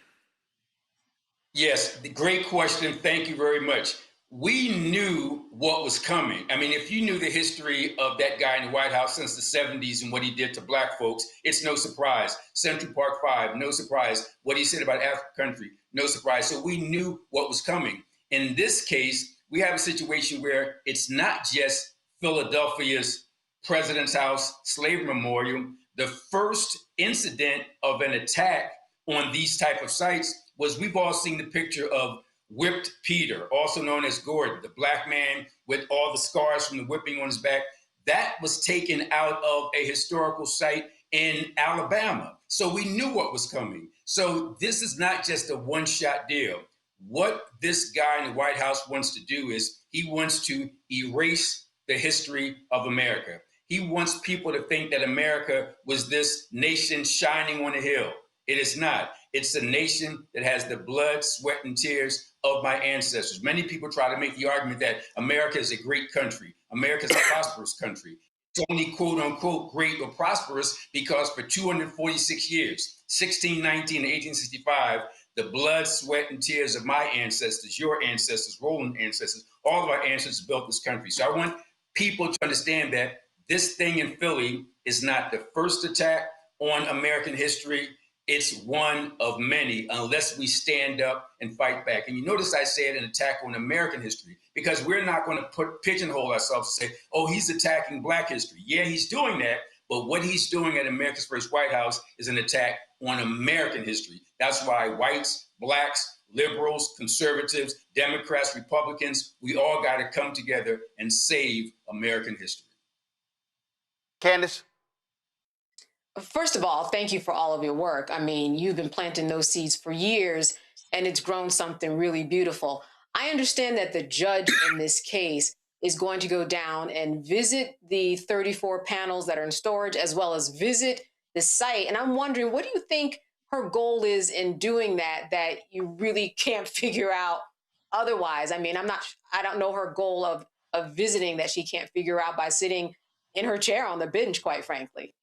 Yes, great question. Thank you very much. We knew what was coming. I mean, if you knew the history of that guy in the White House since the 70s and what he did to Black folks, it's no surprise. Central Park 5, no surprise. What he said about African country, no surprise. So we knew what was coming. In this case, we have a situation where it's not just Philadelphia's President's House Slave Memorial. The first incident of an attack on these type of sites was, we've all seen the picture of Whipped Peter, also known as Gordon, the Black man with all the scars from the whipping on his back. That was taken out of a historical site in Alabama. So we knew what was coming. So this is not just a one-shot deal. What this guy in the White House wants to do is he wants to erase the history of America. He wants people to think that America was this nation shining on a hill. It is not. It's a nation that has the blood, sweat, and tears of my ancestors. Many people try to make the argument that America is a great country. America is a prosperous country. It's only quote unquote great or prosperous because for 246 years, 1619 to 1865, the blood, sweat, and tears of my ancestors, your ancestors, Roland ancestors, all of our ancestors built this country. So I want people to understand that this thing in Philly is not the first attack on American history. It's one of many, unless we stand up and fight back. And you notice I said an attack on American history, because we're not going to pigeonhole ourselves and say, oh, he's attacking Black history. Yeah, he's doing that. But what he's doing at America's first White House is an attack on American history. That's why whites, Blacks, liberals, conservatives, Democrats, Republicans, we all got to come together and save American history. Candace? First of all, thank you for all of your work. I mean, you've been planting those seeds for years, and it's grown something really beautiful. I understand that the judge in this case is going to go down and visit the 34 panels that are in storage, as well as visit the site. And I'm wondering, what do you think her goal is in doing that you really can't figure out otherwise? I mean, I don't know her goal of visiting that she can't figure out by sitting in her chair on the bench, quite frankly.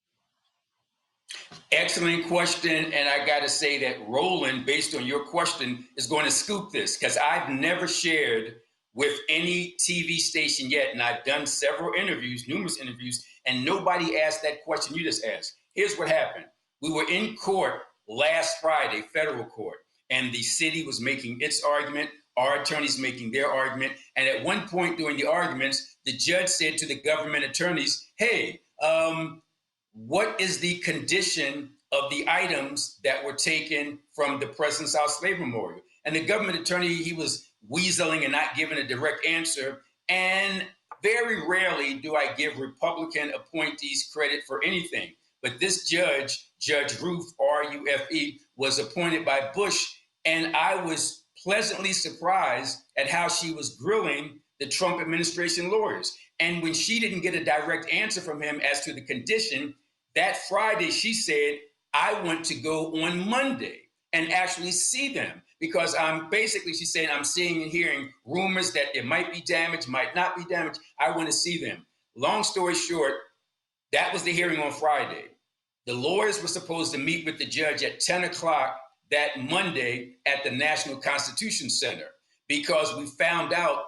Excellent question. And I got to say that Roland, based on your question, is going to scoop this, because I've never shared with any TV station yet. And I've done several interviews, numerous interviews, and nobody asked that question you just asked. Here's what happened. We were in court last Friday, federal court, and the city was making its argument, our attorneys making their argument. And at one point during the arguments, the judge said to the government attorneys, hey, what is the condition of the items that were taken from the President's House Slave Memorial? And the government attorney, he was weaseling and not giving a direct answer. And very rarely do I give Republican appointees credit for anything. But this judge, Judge Ruth, R-U-F-E, was appointed by Bush. And I was pleasantly surprised at how she was grilling the Trump administration lawyers. And when she didn't get a direct answer from him as to the condition, that Friday she said, I want to go on Monday and actually see them, because she's saying, I'm seeing and hearing rumors that it might be damaged, might not be damaged. I want to see them. Long story short, that was the hearing on Friday. The lawyers were supposed to meet with the judge at 10 o'clock that Monday at the National Constitution Center, because we found out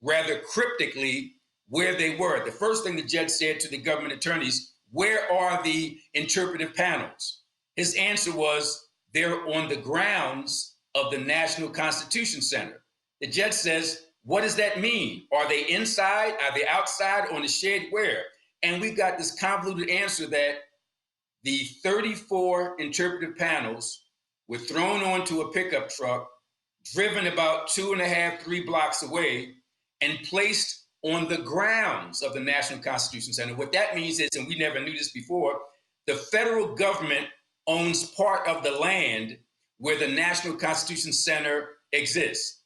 rather cryptically where they were. The first thing the judge said to the government attorneys, where are the interpretive panels? His answer was, they're on the grounds of the National Constitution Center. The judge says, what does that mean? Are they inside? Are they outside? On the shed? Where? And we got this convoluted answer that the 34 interpretive panels were thrown onto a pickup truck, driven about 2.5, 3 blocks away, and placed on the grounds of the National Constitution Center. What that means is, and we never knew this before, the federal government owns part of the land where the National Constitution Center exists.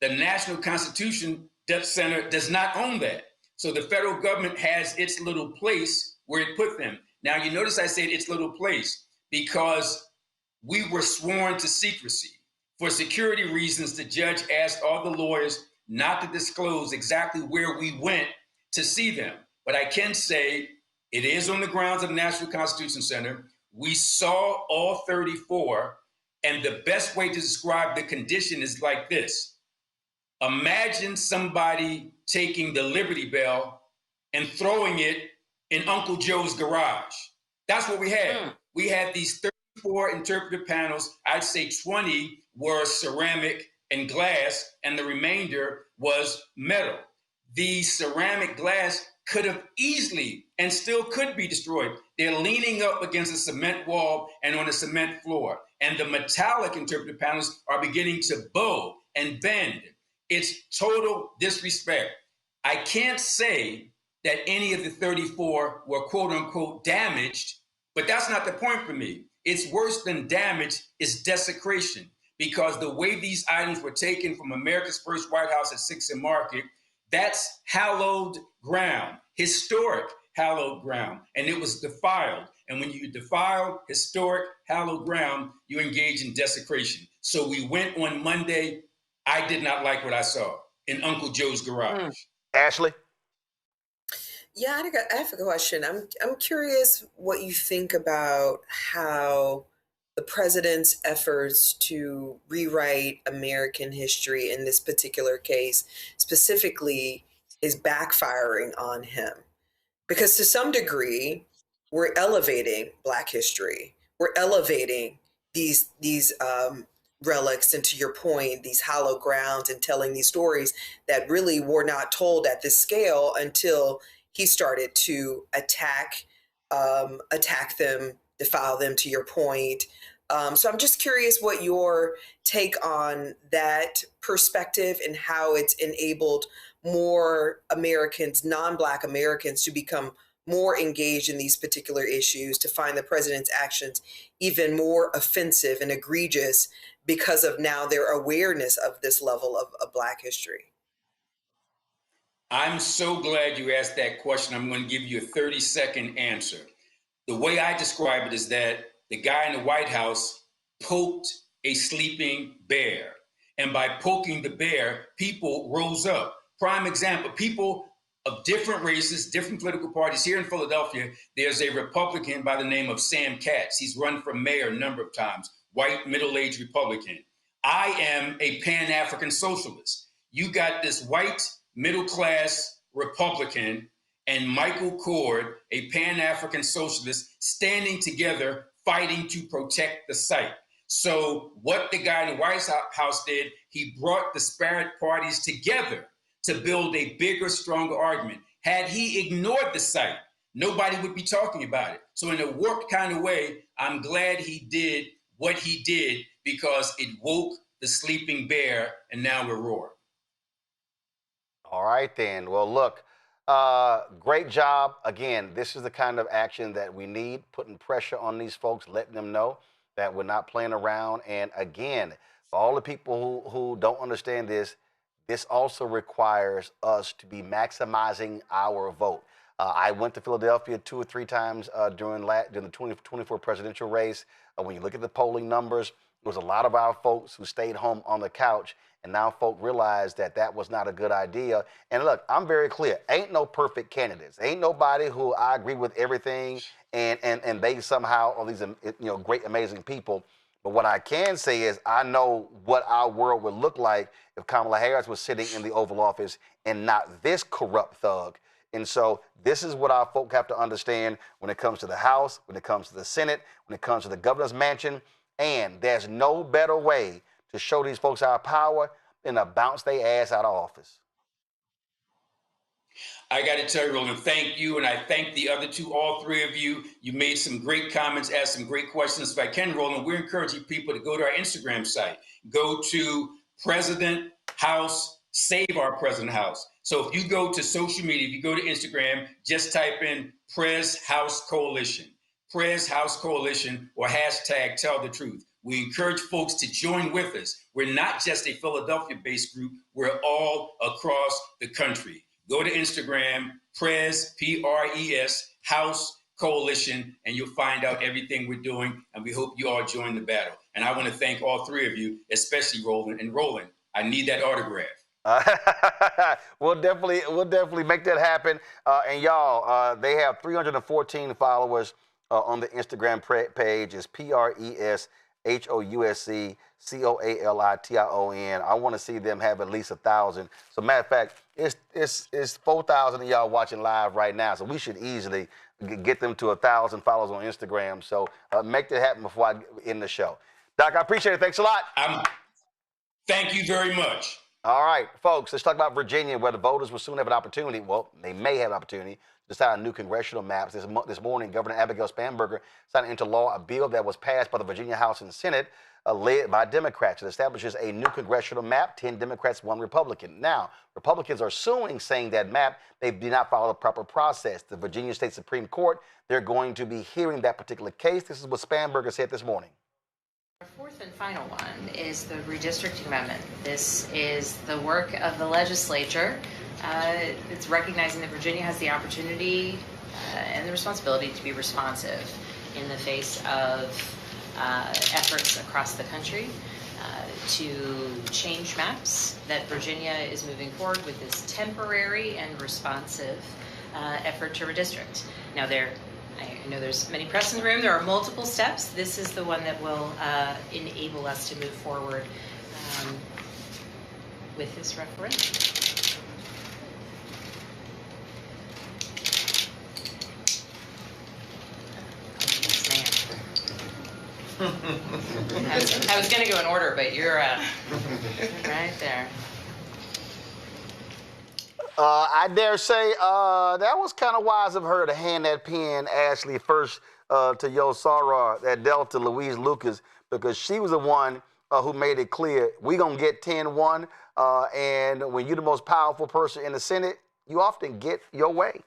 The National Constitution Center does not own that. So the federal government has its little place where it put them. Now, you notice I said its little place because we were sworn to secrecy. For security reasons, the judge asked all the lawyers not to disclose exactly where we went to see them. But I can say it is on the grounds of the National Constitution Center. We saw all 34, and the best way to describe the condition is like this. Imagine somebody taking the Liberty Bell and throwing it in Uncle Joe's garage. That's what we had. We had these 34 interpretive panels. I'd say 20 were ceramic and glass, and the remainder was metal. The ceramic glass could have easily and still could be destroyed. They're leaning up against a cement wall and on a cement floor. And the metallic interpretive panels are beginning to bow and bend. It's total disrespect. I can't say that any of the 34 were quote unquote damaged, but that's not the point for me. It's worse than damage, it's desecration, because the way these items were taken from America's first White House at 6th and Market, that's hallowed ground, historic hallowed ground, and it was defiled. And when you defile historic hallowed ground, you engage in desecration. So we went on Monday. I did not like what I saw in Uncle Joe's garage. Ashley? Yeah, I have a question. I'm curious what you think about how the president's efforts to rewrite American history in this particular case specifically is backfiring on him. Because to some degree, we're elevating Black history. We're elevating these relics, and to your point, these hallowed grounds, and telling these stories that really were not told at this scale until he started to attack them, defile them, to your point. So I'm just curious what your take on that perspective and how it's enabled more Americans, non-Black Americans, to become more engaged in these particular issues, to find the president's actions even more offensive and egregious because of now their awareness of this level of Black history. I'm so glad you asked that question. I'm going to give you a 30-second answer. The way I describe it is that the guy in the White House poked a sleeping bear. And by poking the bear, people rose up. Prime example, people of different races, different political parties. Here in Philadelphia, there's a Republican by the name of Sam Katz. He's run for mayor a number of times, white, middle-aged Republican. I am a Pan-African socialist. You got this white, middle-class Republican and Michael Cord, a Pan-African socialist, standing together, fighting to protect the site. So what the guy in the White House did, he brought disparate parties together to build a bigger, stronger argument. Had he ignored the site, nobody would be talking about it. So in a warped kind of way, I'm glad he did what he did, because it woke the sleeping bear, and now we're roaring. All right, then. Well, look, great job. Again, this is the kind of action that we need, putting pressure on these folks, letting them know that we're not playing around. And again, for all the people who don't understand this, this also requires us to be maximizing our vote. I went to Philadelphia 2 or 3 times during the 2024 presidential race. When you look at the polling numbers, there was a lot of our folks who stayed home on the couch, and now folk realize that that was not a good idea. And look, I'm very clear. Ain't no perfect candidates. Ain't nobody who I agree with everything, and they somehow are these great, amazing people. But what I can say is I know what our world would look like if Kamala Harris was sitting in the Oval Office and not this corrupt thug And so this is what our folk have to understand when it comes to the House, when it comes to the Senate, when it comes to the governor's mansion. And there's no better way to show these folks our power than to bounce their ass out of office. I got to tell you, Roland, thank you. And I thank the other two, all three of you. You made some great comments, asked some great questions. If I can, Roland, we're encouraging people to go to our Instagram site. Go to President House, Save Our President House. So if you go to social media, if you go to Instagram, just type in Pres House Coalition, Pres House Coalition, or hashtag Tell the Truth. We encourage folks to join with us. We're not just a Philadelphia-based group. We're all across the country. Go to Instagram, Pres, P-R-E-S, House Coalition, and you'll find out everything we're doing, and we hope you all join the battle. And I want to thank all three of you, especially Roland. And Roland, I need that autograph. We'll definitely make that happen. And y'all, they have 314 followers on the Instagram page. It's PRESHOUSCCOALITION. I want to see them have at least 1,000. So matter of fact, it's 4,000 of y'all watching live right now. So we should easily get them to 1,000 followers on Instagram. So make that happen before I end the show. Doc, I appreciate it. Thanks a lot. Thank you very much. All right, folks, let's talk about Virginia, where the voters will soon have an opportunity. Well, they may have an opportunity to decide new congressional maps. This morning, Governor Abigail Spanberger signed into law a bill that was passed by the Virginia House and Senate, led by Democrats. It establishes a new congressional map, 10 Democrats, 1 Republican. Now, Republicans are suing, saying that map, they did not follow the proper process. The Virginia State Supreme Court, they're going to be hearing that particular case. This is what Spanberger said this morning. The fourth and final one is the redistricting amendment. This is the work of the legislature. It's recognizing that Virginia has the opportunity and the responsibility to be responsive in the face of efforts across the country to change maps, that Virginia is moving forward with this temporary and responsive effort to redistrict. Now, I know there's many press in the room. There are multiple steps. This is the one that will enable us to move forward with this referendum. I was going to go in order, but you're right there. I dare say that was kind of wise of her to hand that pen, Ashley, first to Yo Sarah, that dealt to Louise Lucas, because she was the one who made it clear we're going to get 10-1. And when you're the most powerful person in the Senate, you often get your way.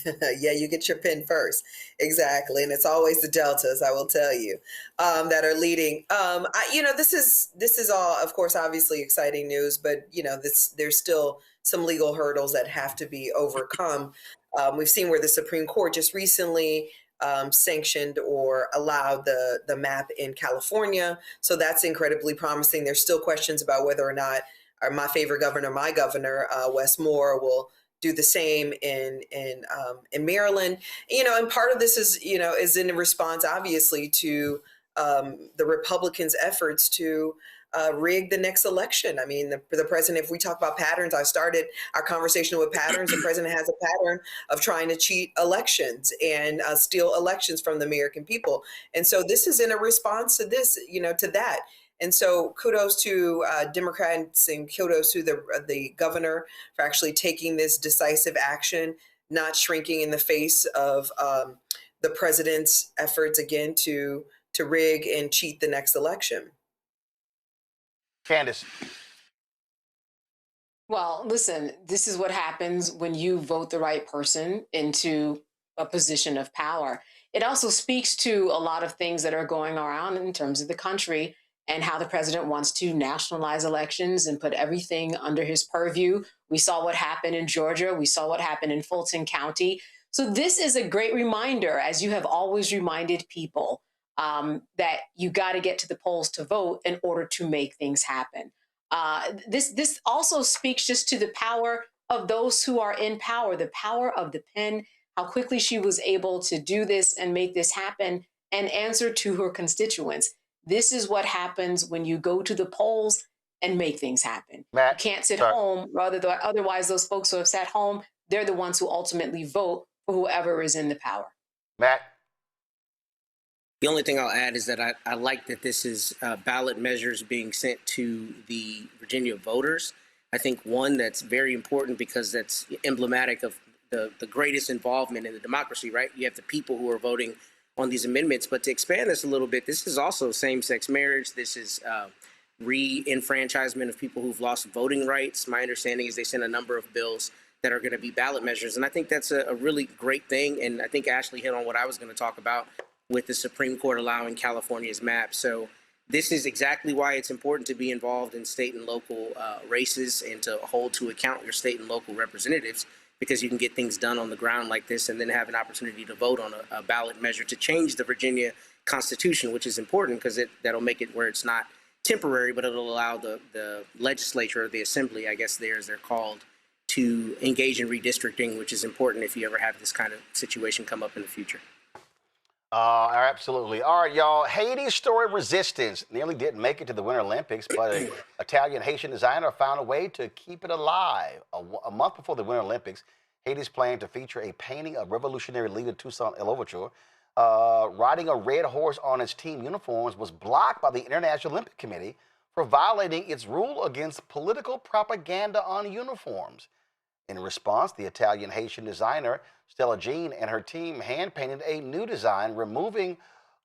Yeah, you get your pin first. Exactly. And it's always the deltas, I will tell you, that are leading. This is all, of course, obviously exciting news, but, there's still some legal hurdles that have to be overcome. We've seen where the Supreme Court just recently sanctioned or allowed the map in California. So that's incredibly promising. There's still questions about whether or not my favorite governor, Wes Moore, will do the same in Maryland. And part of this is in response, obviously, to the Republicans' efforts to rig the next election. I mean, the president, if we talk about patterns, I started our conversation with patterns. The president has a pattern of trying to cheat elections and steal elections from the American people. And so this is in a response to this, to that. And so kudos to Democrats and kudos to the governor for actually taking this decisive action, not shrinking in the face of the president's efforts, again, to rig and cheat the next election. Candace. Well, listen, this is what happens when you vote the right person into a position of power. It also speaks to a lot of things that are going around in terms of the country and how the president wants to nationalize elections and put everything under his purview. We saw what happened in Georgia. We saw what happened in Fulton County. So this is a great reminder, as you have always reminded people, that you got to get to the polls to vote in order to make things happen. This also speaks just to the power of those who are in power, the power of the pen, how quickly she was able to do this and make this happen and answer to her constituents. This is what happens when you go to the polls and make things happen. Matt, you can't sit home, otherwise those folks who have sat home they're the ones who ultimately vote for whoever is in the power. Matt? The only thing I'll add is that I like that this is ballot measures being sent to the Virginia voters. I think, one, that's very important because that's emblematic of the greatest involvement in the democracy, right? You have the people who are voting on these amendments. But to expand this a little bit, this is also same-sex marriage. This is re-enfranchisement of people who've lost voting rights. My understanding is they sent a number of bills that are going to be ballot measures. And I think that's a really great thing. And I think Ashley hit on what I was going to talk about with the Supreme Court allowing California's map. So this is exactly why it's important to be involved in state and local races and to hold to account your state and local representatives, because you can get things done on the ground like this and then have an opportunity to vote on a ballot measure to change the Virginia Constitution, which is important because that'll make it where it's not temporary, but it'll allow the legislature, or the assembly, I guess as they're called, to engage in redistricting, which is important if you ever have this kind of situation come up in the future. Absolutely. All right, y'all. Haiti's story of resistance nearly didn't make it to the Winter Olympics, but an Italian-Haitian designer found a way to keep it alive. A month before the Winter Olympics, Haiti's plan to feature a painting of revolutionary leader Toussaint Louverture riding a red horse on its team uniforms was blocked by the International Olympic Committee for violating its rule against political propaganda on uniforms. In response, the Italian-Haitian designer Stella Jean and her team hand-painted a new design, removing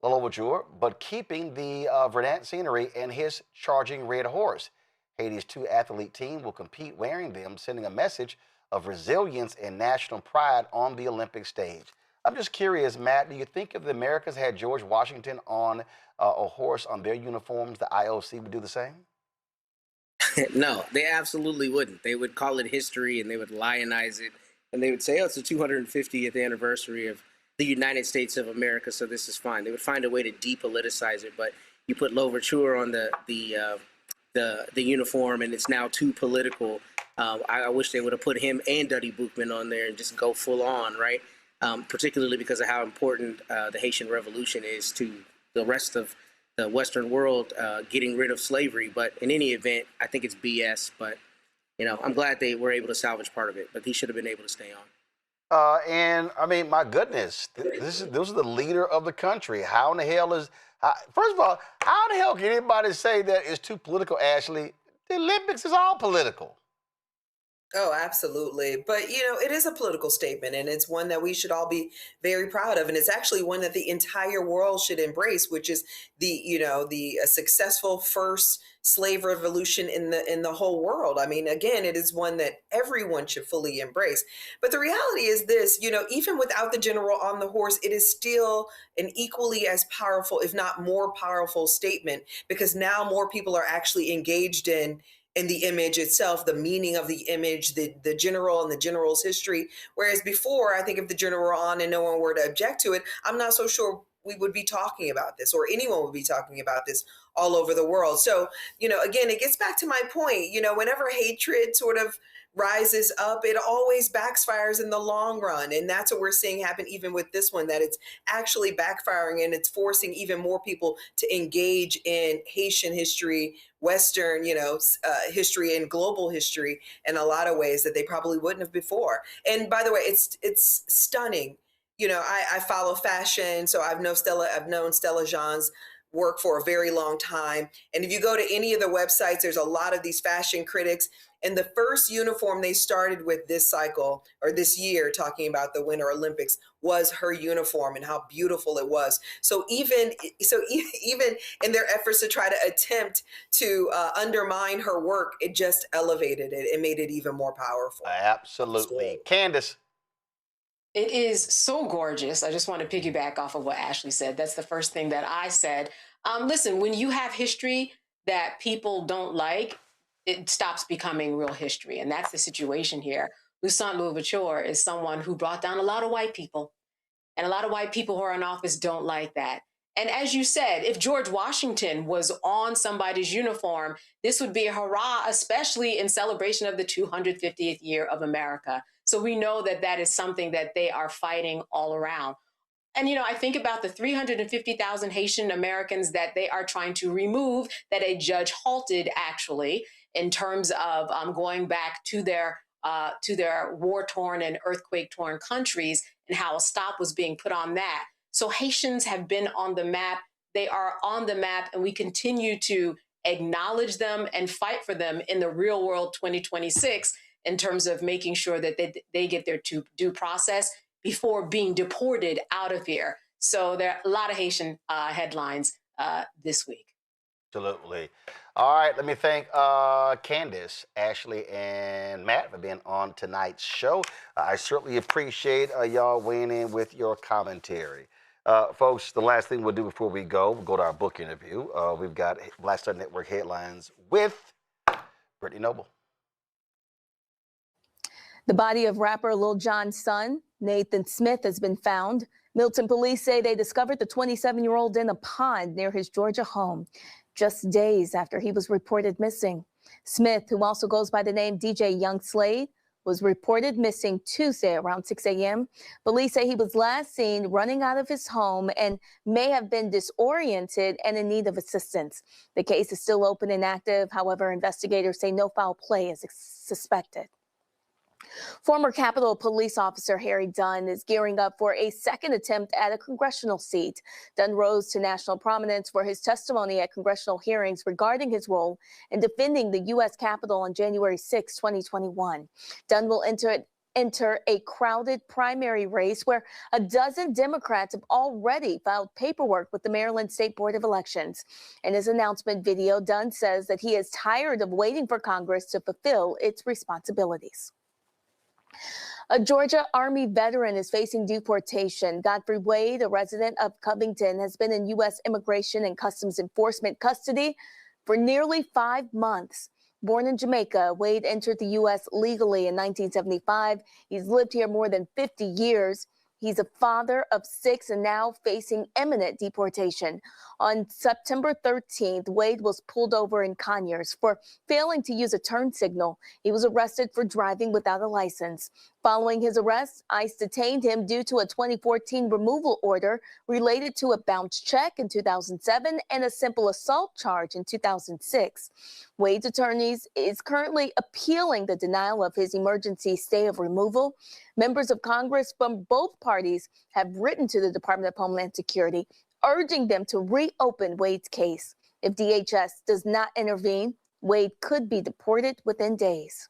Louverture, but keeping the verdant scenery and his charging red horse. Haiti's two-athlete team will compete wearing them, sending a message of resilience and national pride on the Olympic stage. I'm just curious, Matt, do you think if the Americans had George Washington on a horse on their uniforms, the IOC would do the same? No, they absolutely wouldn't. They would call it history and they would lionize it. And they would say, oh, it's the 250th anniversary of the United States of America, so this is fine. They would find a way to depoliticize it, but you put Louverture on the uniform and it's now too political. I wish they would have put him and Duddy Boukman on there and just go full on, right? Particularly because of how important the Haitian Revolution is to the rest of the Western world getting rid of slavery. But in any event, I think it's BS. But, I'm glad they were able to salvage part of it. But he should have been able to stay on. And, I mean, my goodness, this is the leader of the country. How in the hell first of all, how the hell can anybody say that it's too political, Ashley? The Olympics is all political. Oh, absolutely. But, it is a political statement, and it's one that we should all be very proud of. And it's actually one that the entire world should embrace, which is the successful first slave revolution in the whole world. I mean, again, it is one that everyone should fully embrace. But the reality is this, even without the general on the horse, it is still an equally as powerful, if not more powerful statement, because now more people are actually engaged in the image itself, the meaning of the image, the general and the general's history. Whereas before, I think if the general were on and no one were to object to it, I'm not so sure we would be talking about this, or anyone would be talking about this all over the world. So, again, it gets back to my point, whenever hatred sort of rises up, it always backfires in the long run. And that's what we're seeing happen even with this one, that it's actually backfiring and it's forcing even more people to engage in Haitian history, Western, history and global history in a lot of ways that they probably wouldn't have before. And by the way, it's stunning. I follow fashion, so I've known Stella Jean's work for a very long time. And if you go to any of the websites, there's a lot of these fashion critics. And the first uniform they started with this cycle, or this year, talking about the Winter Olympics, was her uniform and how beautiful it was. So even in their efforts to try to attempt to undermine her work, it just elevated it and made it even more powerful. Absolutely. Candace. It is so gorgeous. I just want to piggyback off of what Ashley said. That's the first thing that I said. Listen, when you have history that people don't like, it stops becoming real history. And that's the situation here. Toussaint Louverture is someone who brought down a lot of white people. And a lot of white people who are in office don't like that. And as you said, if George Washington was on somebody's uniform, this would be a hurrah, especially in celebration of the 250th year of America. So we know that that is something that they are fighting all around. And, I think about the 350,000 Haitian Americans that they are trying to remove, that a judge halted, actually, in terms of going back to their to their war-torn and earthquake-torn countries, and how a stop was being put on that. So Haitians have been on the map. They are on the map, and we continue to acknowledge them and fight for them in the real world 2026 in terms of making sure that they get their due process before being deported out of here. So there are a lot of Haitian headlines this week. Absolutely. All right, let me thank Candace, Ashley, and Matt for being on tonight's show. I certainly appreciate y'all weighing in with your commentary. Folks, the last thing we'll do before we go, we'll go to our book interview. We've got Black Star Network headlines with Brittany Noble. The body of rapper Lil Jon's son, Nathan Smith, has been found. Milton police say they discovered the 27-year-old in a pond near his Georgia home, just days after he was reported missing. Smith, who also goes by the name DJ Young Slade, was reported missing Tuesday around 6 a.m. Police say he was last seen running out of his home and may have been disoriented and in need of assistance. The case is still open and active. However, investigators say no foul play is suspected. Former Capitol Police Officer Harry Dunn is gearing up for a second attempt at a congressional seat. Dunn rose to national prominence for his testimony at congressional hearings regarding his role in defending the U.S. Capitol on January 6, 2021. Dunn will enter a crowded primary race where a dozen Democrats have already filed paperwork with the Maryland State Board of Elections. In his announcement video, Dunn says that he is tired of waiting for Congress to fulfill its responsibilities. A Georgia Army veteran is facing deportation. Godfrey Wade, a resident of Covington, has been in U.S. Immigration and Customs Enforcement custody for nearly 5 months. Born in Jamaica, Wade entered the U.S. legally in 1975. He's lived here more than 50 years. He's a father of 6 and now facing imminent deportation. On September 13th, Wade was pulled over in Conyers for failing to use a turn signal. He was arrested for driving without a license. Following his arrest, ICE detained him due to a 2014 removal order related to a bounce check in 2007 and a simple assault charge in 2006. Wade's attorneys is currently appealing the denial of his emergency stay of removal. Members of Congress from both parties have written to the Department of Homeland Security, urging them to reopen Wade's case. If DHS does not intervene, Wade could be deported within days.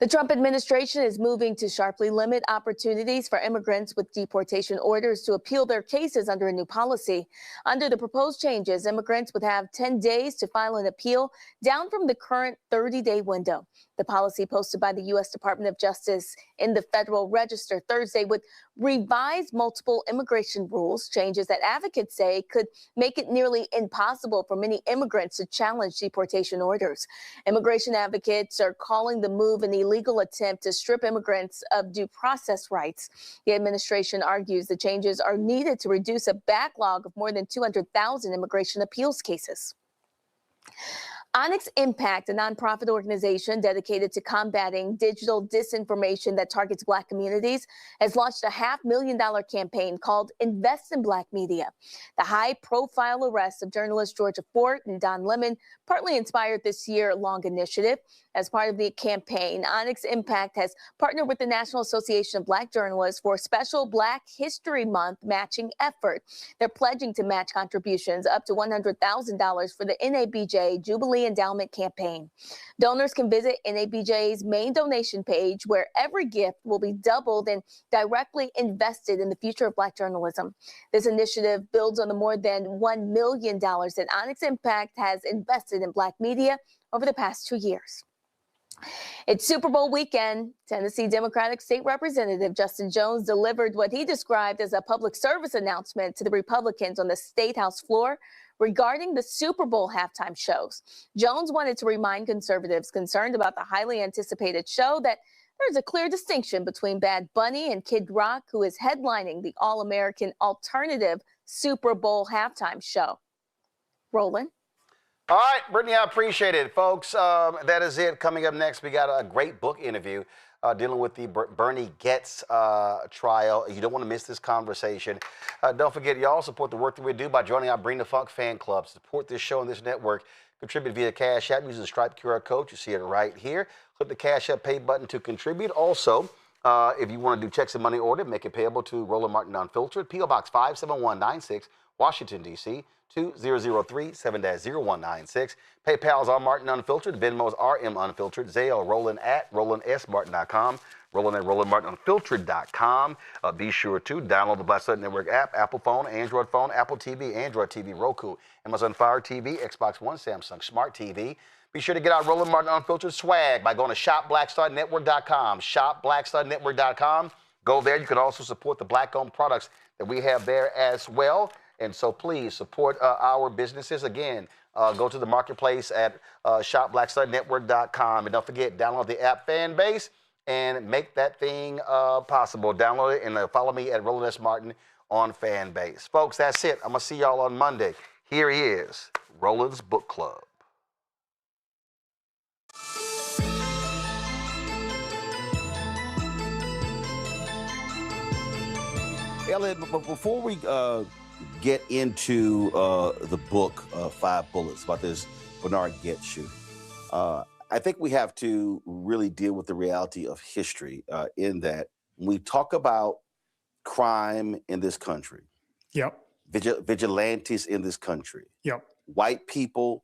The Trump administration is moving to sharply limit opportunities for immigrants with deportation orders to appeal their cases under a new policy. Under the proposed changes, immigrants would have 10 days to file an appeal, down from the current 30-day window. The policy posted by the U.S. Department of Justice in the Federal Register Thursday would revise multiple immigration rules, changes that advocates say could make it nearly impossible for many immigrants to challenge deportation orders. Immigration advocates are calling the move an illegal attempt to strip immigrants of due process rights. The administration argues the changes are needed to reduce a backlog of more than 200,000 immigration appeals cases. Onyx Impact, a nonprofit organization dedicated to combating digital disinformation that targets Black communities, has launched a $500,000 campaign called Invest in Black Media. The high-profile arrest of journalists Georgia Fort and Don Lemon partly inspired this year-long initiative. As part of the campaign, Onyx Impact has partnered with the National Association of Black Journalists for a special Black History Month matching effort. They're pledging to match contributions up to $100,000 for the NABJ Jubilee Endowment Campaign. Donors can visit NABJ's main donation page, where every gift will be doubled and directly invested in the future of Black journalism. This initiative builds on the more than $1 million that Onyx Impact has invested in Black media over the past 2 years. It's Super Bowl weekend. Tennessee Democratic State Representative Justin Jones delivered what he described as a public service announcement to the Republicans on the State House floor regarding the Super Bowl halftime shows. Jones wanted to remind conservatives concerned about the highly anticipated show that there's a clear distinction between Bad Bunny and Kid Rock, who is headlining the All-American Alternative Super Bowl halftime show. Roland? All right, Brittany, I appreciate it, folks. That is it. Coming up next, we got a great book interview dealing with the Bernie Getz trial. You don't want to miss this conversation. Don't forget, y'all support the work that we do by joining our Bring the Funk fan club. Support this show and this network, Contribute via Cash App using the Stripe QR code. You see it right here. Click the Cash App Pay button to contribute. Also, if you want to do checks and money order, make it payable to Roland Martin Unfiltered, P.O. Box 57196, Washington, D.C., 2003 7-0196. PayPal's R Martin Unfiltered, Venmo's RM Unfiltered, Zelle Roland at RolandSMartin.com, Roland at RolandMartinUnfiltered.com. Be sure to download the Black Star Network app, Apple phone, Android phone, Apple TV, Android TV, Roku, Amazon Fire TV, Xbox One, Samsung Smart TV. Be sure to get our Roland Martin Unfiltered swag by going to shopblackstarnetwork.com, shopblackstarnetwork.com. Go there. You can also support the Black-owned products that we have there as well. And so please support our businesses. Again, go to the marketplace at shopblackstarnetwork.com. And don't forget, download the app Fanbase and make that thing possible. Download it and follow me at Roland S. Martin on Fanbase. Folks, that's it. I'm going to see y'all on Monday. Here he is, Roland's Book Club. Elliot, but before we get into the book, 5 Bullets, about this Bernard Goetz shooting, I think we have to really deal with the reality of history in that when we talk about crime in this country, yep, vigilantes in this country, yep, white people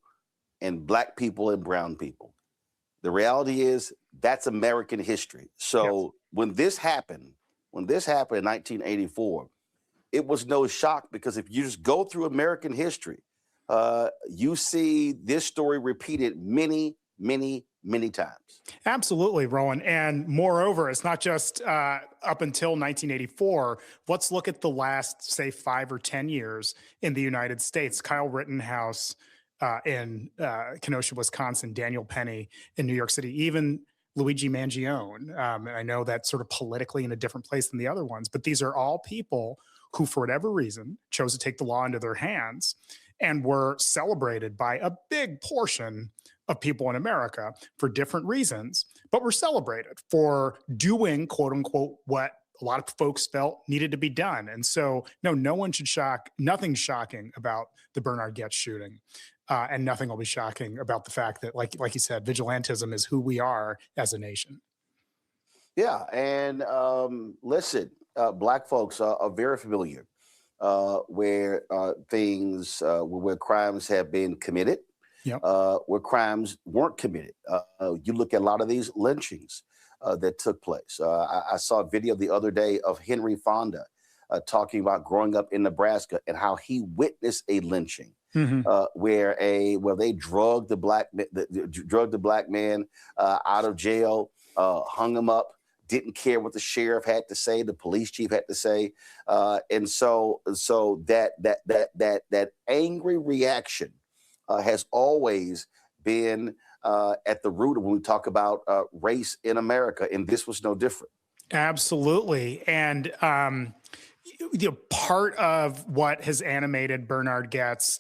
and black people and brown people. The reality is that's American history. So Yes. when this happened in 1984, it was no shock, because if you just go through American history, you see this story repeated many, many, many times. Absolutely, Roland. And moreover, it's not just up until 1984. Let's look at the last, say, 5 or 10 years in the United States. Kyle Rittenhouse in Kenosha, Wisconsin, Daniel Penny in New York City, even Luigi Mangione. And I know that's sort of politically in a different place than the other ones, but these are all people who, for whatever reason, chose to take the law into their hands and were celebrated by a big portion of people in America for different reasons, but were celebrated for doing, quote unquote, what a lot of folks felt needed to be done. And so, no one should nothing's shocking about the Bernard Goetz shooting. And nothing will be shocking about the fact that, like you said, vigilantism is who we are as a nation. Yeah, and listen, black folks are very familiar where where crimes have been committed, yep, where crimes weren't committed. You look at a lot of these lynchings that took place. I saw a video the other day of Henry Fonda talking about growing up in Nebraska and how he witnessed a lynching. Mm-hmm. Where they drugged the black man out of jail, hung him up, didn't care what the sheriff had to say, the police chief had to say, and so that angry reaction has always been at the root of when we talk about race in America, and this was no different. Absolutely, and part of what has animated Bernard Goetz,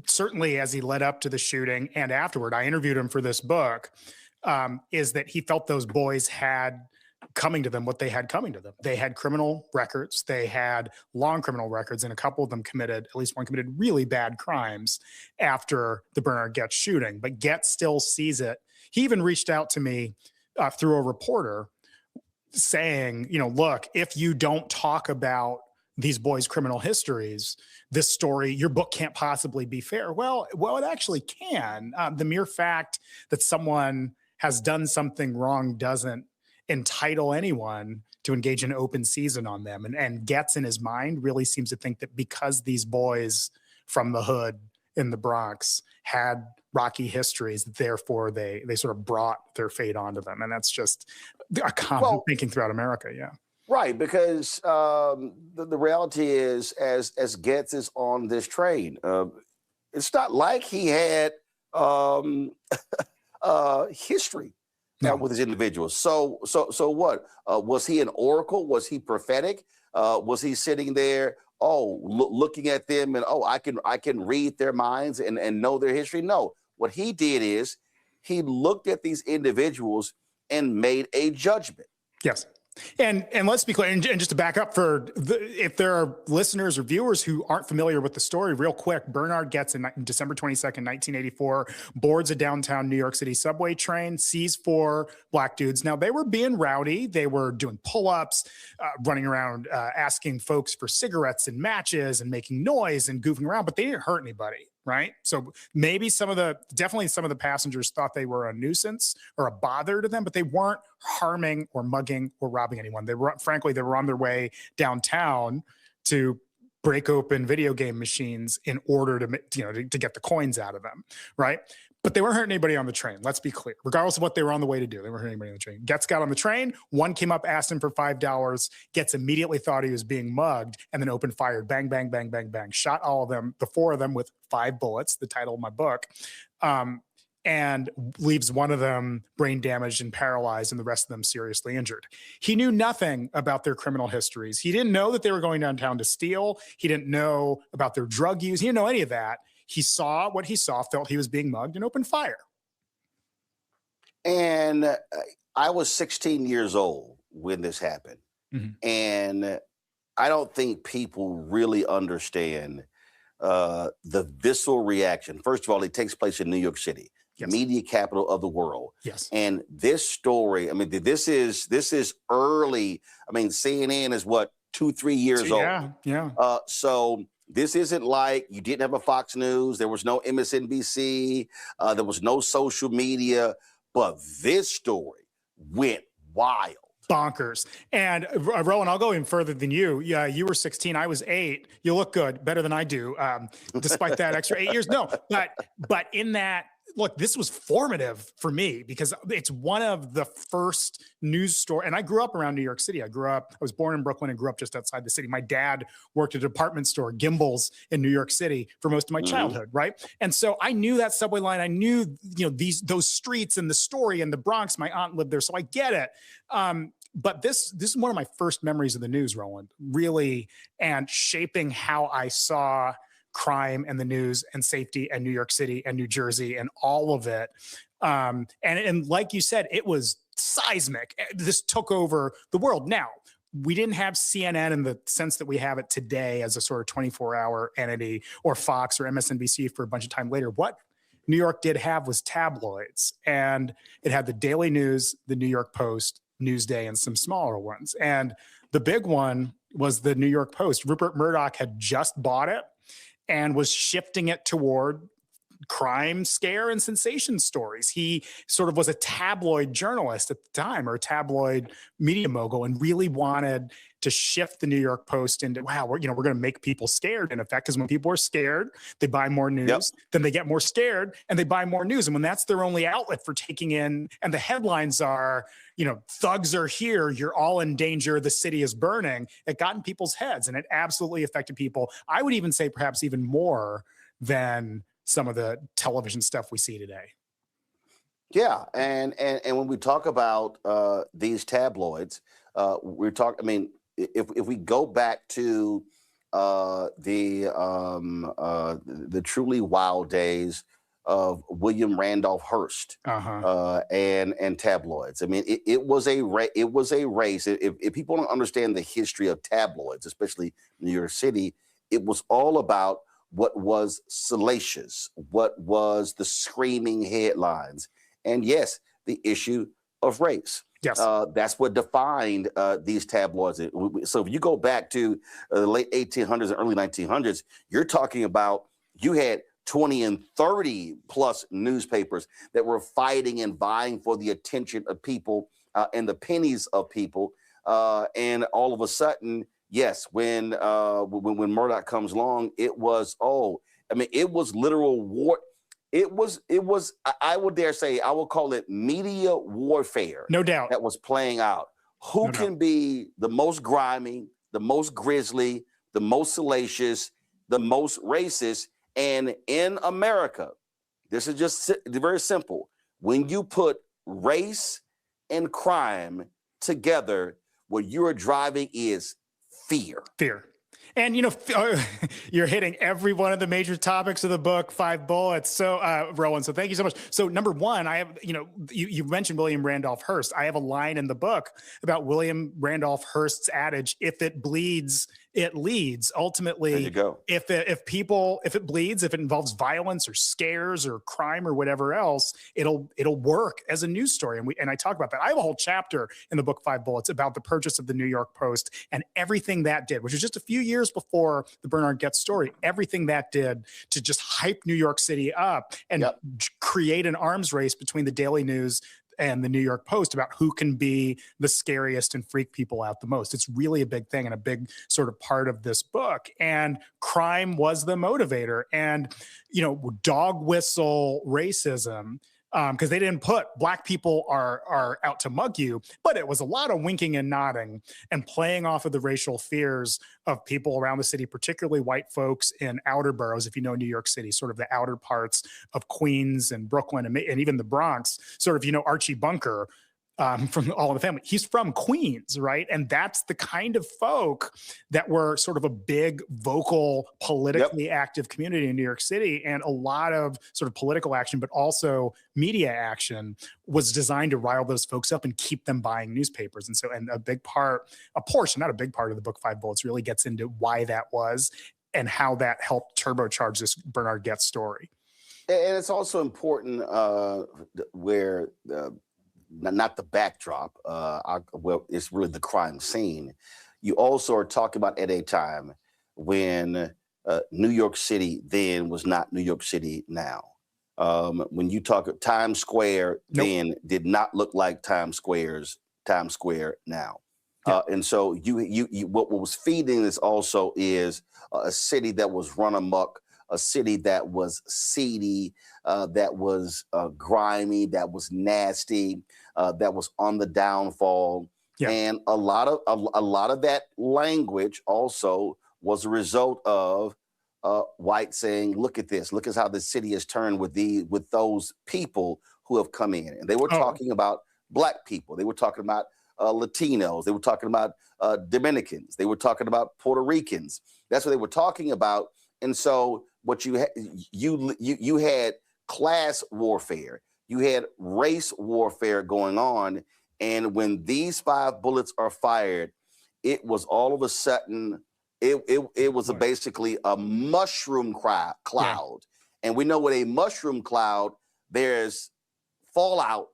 certainly as he led up to the shooting and afterward, I interviewed him for this book, is that he felt those boys had coming to them what they had coming to them. They had criminal records. They had long criminal records, and a couple of them at least one committed really bad crimes after the Bernard Goetz shooting. But Goetz still sees it. He even reached out to me through a reporter saying, look, if you don't talk about these boys' criminal histories, this story, your book can't possibly be fair. Well, it actually can. The mere fact that someone has done something wrong doesn't entitle anyone to engage in open season on them. And Goetz, in his mind, really seems to think that because these boys from the hood in the Bronx had rocky histories, therefore they sort of brought their fate onto them. And that's just a common thinking throughout America, yeah. Right, because the reality is, as Goetz is on this train, it's not like he had history with his individuals. So what? Was he an oracle? Was he prophetic? Was he sitting there, looking at them and I can read their minds and know their history? No. What he did is he looked at these individuals and made a judgment. Yes. And let's be clear, and just to back up if there are listeners or viewers who aren't familiar with the story, real quick, Bernard Goetz in December 22nd, 1984, boards a downtown New York City subway train, sees 4 black dudes. Now, they were being rowdy. They were doing pull-ups, running around, asking folks for cigarettes and matches and making noise and goofing around, but they didn't hurt anybody. Right. So maybe definitely some of the passengers thought they were a nuisance or a bother to them, but they weren't harming or mugging or robbing anyone. They were on their way downtown to break open video game machines in order to get the coins out of them. Right. But they weren't hurting anybody on the train. Let's be clear. Regardless of what they were on the way to do, they weren't hurting anybody on the train. Goetz got on the train. One came up, asked him for $5. Goetz immediately thought he was being mugged and then opened fire. Bang, bang, bang, bang, bang. Shot all of them, the 4 of them, with 5 bullets, the title of my book, and leaves one of them brain damaged and paralyzed and the rest of them seriously injured. He knew nothing about their criminal histories. He didn't know that they were going downtown to steal. He didn't know about their drug use. He didn't know any of that. He saw what he saw, felt he was being mugged, and opened fire. And I was 16 years old when this happened. Mm-hmm. And I don't think people really understand the visceral reaction. First of all, it takes place in New York City, yes, media capital of the world. Yes. And this story, I mean, this is early. I mean, CNN is what, 2-3 years old. Yeah. So this isn't like you didn't have a Fox News. There was no MSNBC. There was no social media. But this story went wild. Bonkers. And Roland, I'll go even further than you. Yeah, you were 16. I was 8. You look good, better than I do, despite that extra 8 years. No, but in that, look, this was formative for me because it's one of the first news story. And I grew up around New York City. I was born in Brooklyn and grew up just outside the city. My dad worked at a department store, Gimbel's, in New York City for most of my childhood, right? And so I knew that subway line. I knew, those streets and the story and the Bronx. My aunt lived there, so I get it. But this is one of my first memories of the news, Roland, really, and shaping how I saw crime and the news and safety and New York City and New Jersey and all of it. And like you said, it was seismic. This took over the world. Now, we didn't have CNN in the sense that we have it today as a sort of 24-hour entity, or Fox or MSNBC for a bunch of time later. What New York did have was tabloids, and it had the Daily News, the New York Post, Newsday, and some smaller ones. And the big one was the New York Post. Rupert Murdoch had just bought it and was shifting it toward crime, scare, and sensation stories. He sort of was a tabloid journalist at the time, or a tabloid media mogul, and really wanted to shift the New York Post into, wow, we're going to make people scared, in effect, because when people are scared, they buy more news, then they get more scared, and they buy more news. And when that's their only outlet for taking in, and the headlines are, thugs are here, you're all in danger, the city is burning, it got in people's heads, and it absolutely affected people. I would even say perhaps even more than some of the television stuff we see today. Yeah, and when we talk about these tabloids, we're talking. I mean, if we go back to the truly wild days of William Randolph Hearst and tabloids. I mean, it was a race. If people don't understand the history of tabloids, especially New York City, it was all about what was salacious, what was the screaming headlines, and yes, the issue of race. Yes, that's what defined these tabloids. So if you go back to the late 1800s and early 1900s, you're talking about you had 20 and 30 plus newspapers that were fighting and vying for the attention of people and the pennies of people. And all of a sudden, yes, when Murdoch comes along, it was literal war. It was, I would dare say, I will call it media warfare. No doubt. That was playing out. Who can be the most grimy, the most grisly, the most salacious, the most racist? And in America, this is just very simple. When you put race and crime together, what you are driving is fear. Fear. And, you're hitting every one of the major topics of the book, 5 bullets. So, Roland, so thank you so much. So number one, I have, you mentioned William Randolph Hearst. I have a line in the book about William Randolph Hearst's adage, if it bleeds, it leads. Ultimately, there you go. if it bleeds, if it involves violence or scares or crime or whatever else, it'll work as a news story. And I talk about that. I have a whole chapter in the book 5 Bullets about the purchase of the New York Post and everything that did, which was just a few years before the Bernard Goetz story, everything that did to just hype New York City up and create an arms race between the Daily News and the New York Post about who can be the scariest and freak people out the most. It's really a big thing and a big sort of part of this book. And crime was the motivator. And, dog whistle racism, because they didn't put black people are out to mug you, but it was a lot of winking and nodding and playing off of the racial fears of people around the city, particularly white folks in outer boroughs. If you know New York City, sort of the outer parts of Queens and Brooklyn and even the Bronx, sort of, Archie Bunker from All in the Family. He's from Queens, right? And that's the kind of folk that were sort of a big, vocal, politically active community in New York City. And a lot of sort of political action, but also media action was designed to rile those folks up and keep them buying newspapers. And so, and a portion, not a big part of the book 5 Bullets really gets into why that was and how that helped turbocharge this Bernard Goetz story. And it's also important where not the backdrop, it's really the crime scene. You also are talking about at a time when New York City then was not New York City now. When you talk Times Square then did not look like Times Square now. And so what was feeding this also is a city that was run amok, a city that was seedy, that was grimy, that was nasty, that was on the downfall. And a lot of that language also was a result of white saying, look at this, look at how the city has turned with those people who have come in. And they were talking about black people. They were talking about Latinos. They were talking about Dominicans. They were talking about Puerto Ricans. That's what they were talking about. And so what you had class warfare, you had race warfare going on, and when these 5 bullets are fired, it was all of a sudden it was basically a mushroom cloud, and we know with a mushroom cloud there's fallout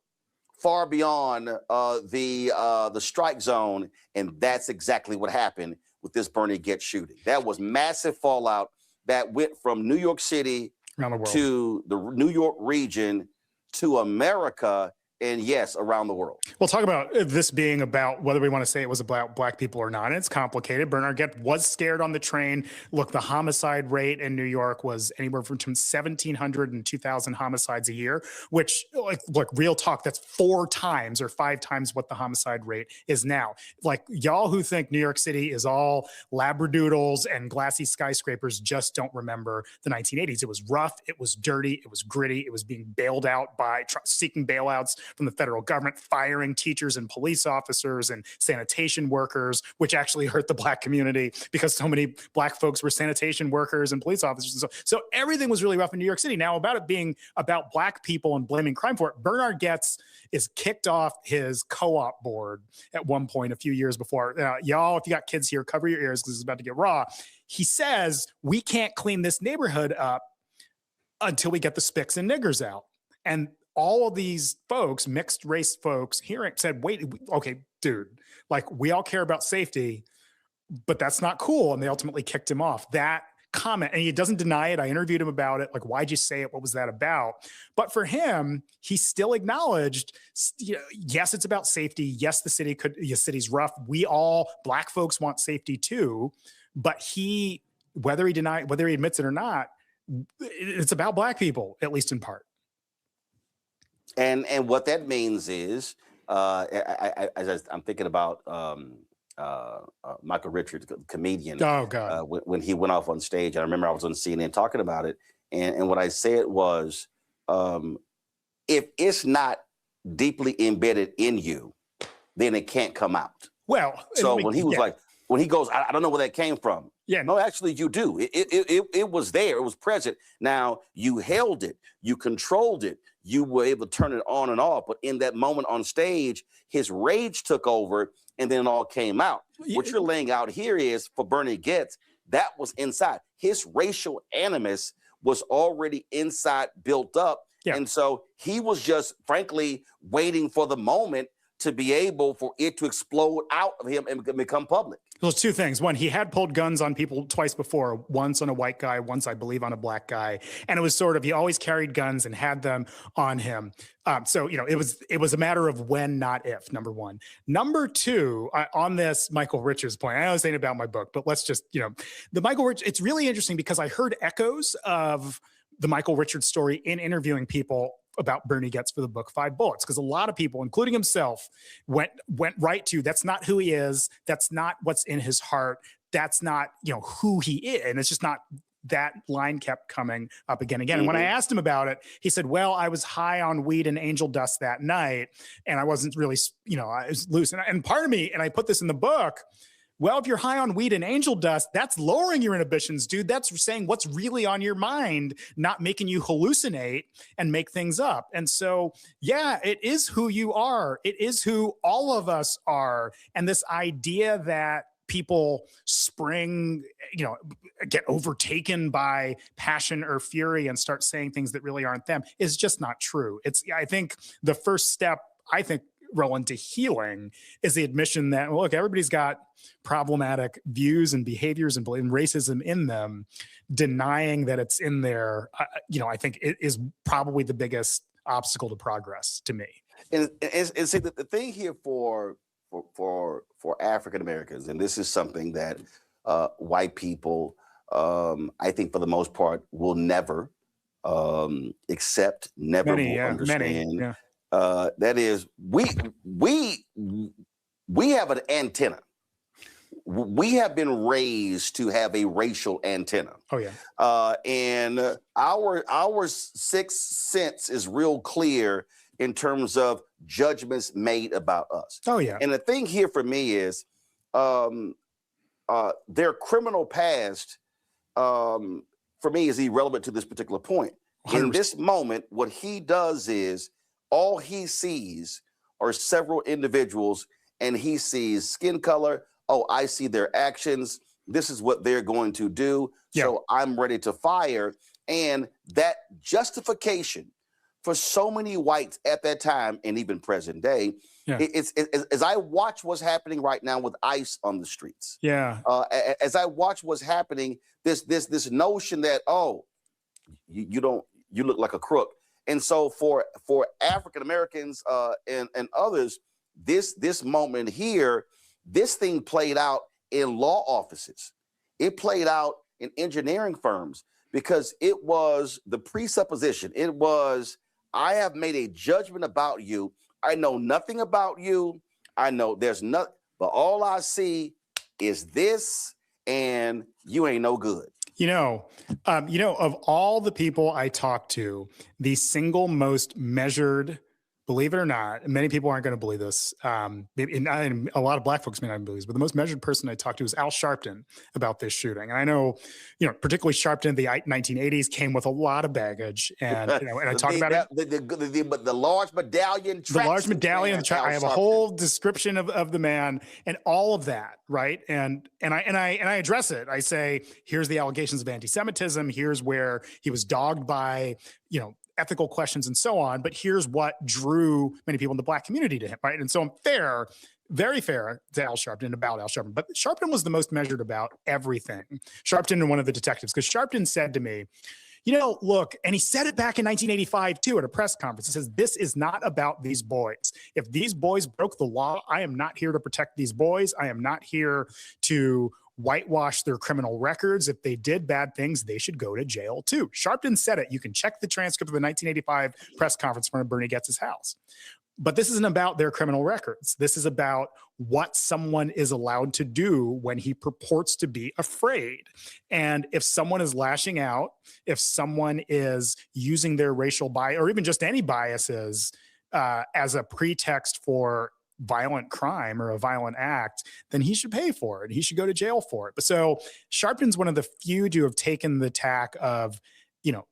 far beyond the strike zone, and that's exactly what happened with this Bernard Goetz shooting. That was massive fallout that went from New York City to the New York region to America, and yes, around the world. We'll talk about this being about whether we want to say it was about black people or not. And it's complicated. Bernard Goetz was scared on the train. Look, the homicide rate in New York was anywhere from 1,700 and 2,000 homicides a year, which, look, real talk, that's 4 times or 5 times what the homicide rate is now. Like, y'all who think New York City is all labradoodles and glassy skyscrapers just don't remember the 1980s. It was rough. It was dirty. It was gritty. It was being bailed out by seeking bailouts from the federal government, firing teachers and police officers and sanitation workers, which actually hurt the black community because so many black folks were sanitation workers and police officers. And so everything was really rough in New York City. Now, about it being about black people and blaming crime for it, Bernard Goetz is kicked off his co-op board at one point a few years before. Y'all, if you got kids here, cover your ears because it's about to get raw. He says, we can't clean this neighborhood up until we get the spics and niggers out. And all of these folks, mixed race folks, hearing said, wait, okay, dude, like, we all care about safety, but that's not cool. And they ultimately kicked him off. That comment, and he doesn't deny it. I interviewed him about it. Like, why'd you say it? What was that about? But for him, he still acknowledged, yes, it's about safety. Yes, the city's rough. Black folks want safety too. But whether he admits it or not, it's about black people, at least in part. And what that means is, I'm thinking about Michael Richards, the comedian. Oh God! When he went off on stage, I remember I was on CNN talking about it, and what I said was, if it's not deeply embedded in you, then it can't come out. Well, so when he was like, when he goes, I don't know where that came from. Yeah. No, actually, you do. It was there. It was present. Now, you held it. You controlled it. You were able to turn it on and off. But in that moment on stage, his rage took over, and then it all came out. What you're laying out here is, for Bernie Getz, that was inside. His racial animus was already inside, built up. Yeah. And so he was just, frankly, waiting for the moment to be able for it to explode out of him and become public. Those two things. One, he had pulled guns on people twice before, once on a white guy, once, I believe, on a black guy. And it was sort of, he always carried guns and had them on him. So, it was a matter of when, not if, number one. Number two, on this Michael Richards point, I was saying about my book, but let's just, the Michael Richards, it's really interesting because I heard echoes of the Michael Richards story in interviewing people about Bernie Getz for the book 5 Bullets, because a lot of people, including himself, went right to, that's not who he is, that's not what's in his heart, that's not who he is, and it's just not. That line kept coming up again and again. And when I asked him about it, he said, well, I was high on weed and angel dust that night, and I wasn't really, I was loose. And part of me, and I put this in the book, well, if you're high on weed and angel dust, that's lowering your inhibitions, dude. That's saying what's really on your mind, not making you hallucinate and make things up. And so, yeah, it is who you are. It is who all of us are. And this idea that people get overtaken by passion or fury and start saying things that really aren't them is just not true. I think the first step, Roland, to healing is the admission that, look, everybody's got problematic views and behaviors and racism in them. Denying that it's in there, I think it is probably the biggest obstacle to progress to me. And see, the thing here for African Americans, and this is something that white people, I think for the most part, will never accept, never will understand. That is, we have an antenna. We have been raised to have a racial antenna. Oh yeah. And our sixth sense is real clear in terms of judgments made about us. Oh yeah. And the thing here for me is, their criminal past, for me, is irrelevant to this particular point. 100%. In this moment, what he does is, all he sees are several individuals, and he sees skin color. Oh, I see their actions. This is what they're going to do. Yeah. So I'm ready to fire. And that justification for so many whites at that time, and even present day, it's as I watch what's happening right now with ICE on the streets. Yeah. As I watch what's happening, this notion that, oh, you look like a crook. And so for African Americans and others, this moment here, this thing played out in law offices. It played out in engineering firms, because it was the presupposition. It was, I have made a judgment about you. I know nothing about you. I know there's nothing, but all I see is this, and you ain't no good. Of all the people I talk to, the single most measured, believe it or not, many people aren't going to believe this, and a lot of black folks may not believe this, but the most measured person I talked to was Al Sharpton about this shooting. And I know, particularly Sharpton in the 1980s came with a lot of baggage, and and I talk about it. The large medallion. The large medallion. I have a whole description of the man and all of that, right? And I address it. I say, here's the allegations of anti-Semitism. Here's where he was dogged by, ethical questions and so on, but here's what drew many people in the black community to him, right? And so I'm very fair to Al Sharpton, about Al Sharpton, but Sharpton was the most measured about everything. Sharpton and one of the detectives, because Sharpton said to me, look, and he said it back in 1985 too at a press conference. He says, this is not about these boys. If these boys broke the law, I am not here to protect these boys. I am not here to whitewash their criminal records. If they did bad things, they should go to jail too. Sharpton said it. You can check the transcript of the 1985 press conference in front of Bernie Getz's house. But this isn't about their criminal records. This is about what someone is allowed to do when he purports to be afraid. And if someone is lashing out, if someone is using their racial bias, or even just any biases, as a pretext for violent crime or a violent act, then he should pay for it. He should go to jail for it. But so Sharpton's one of the few to have taken the tack of,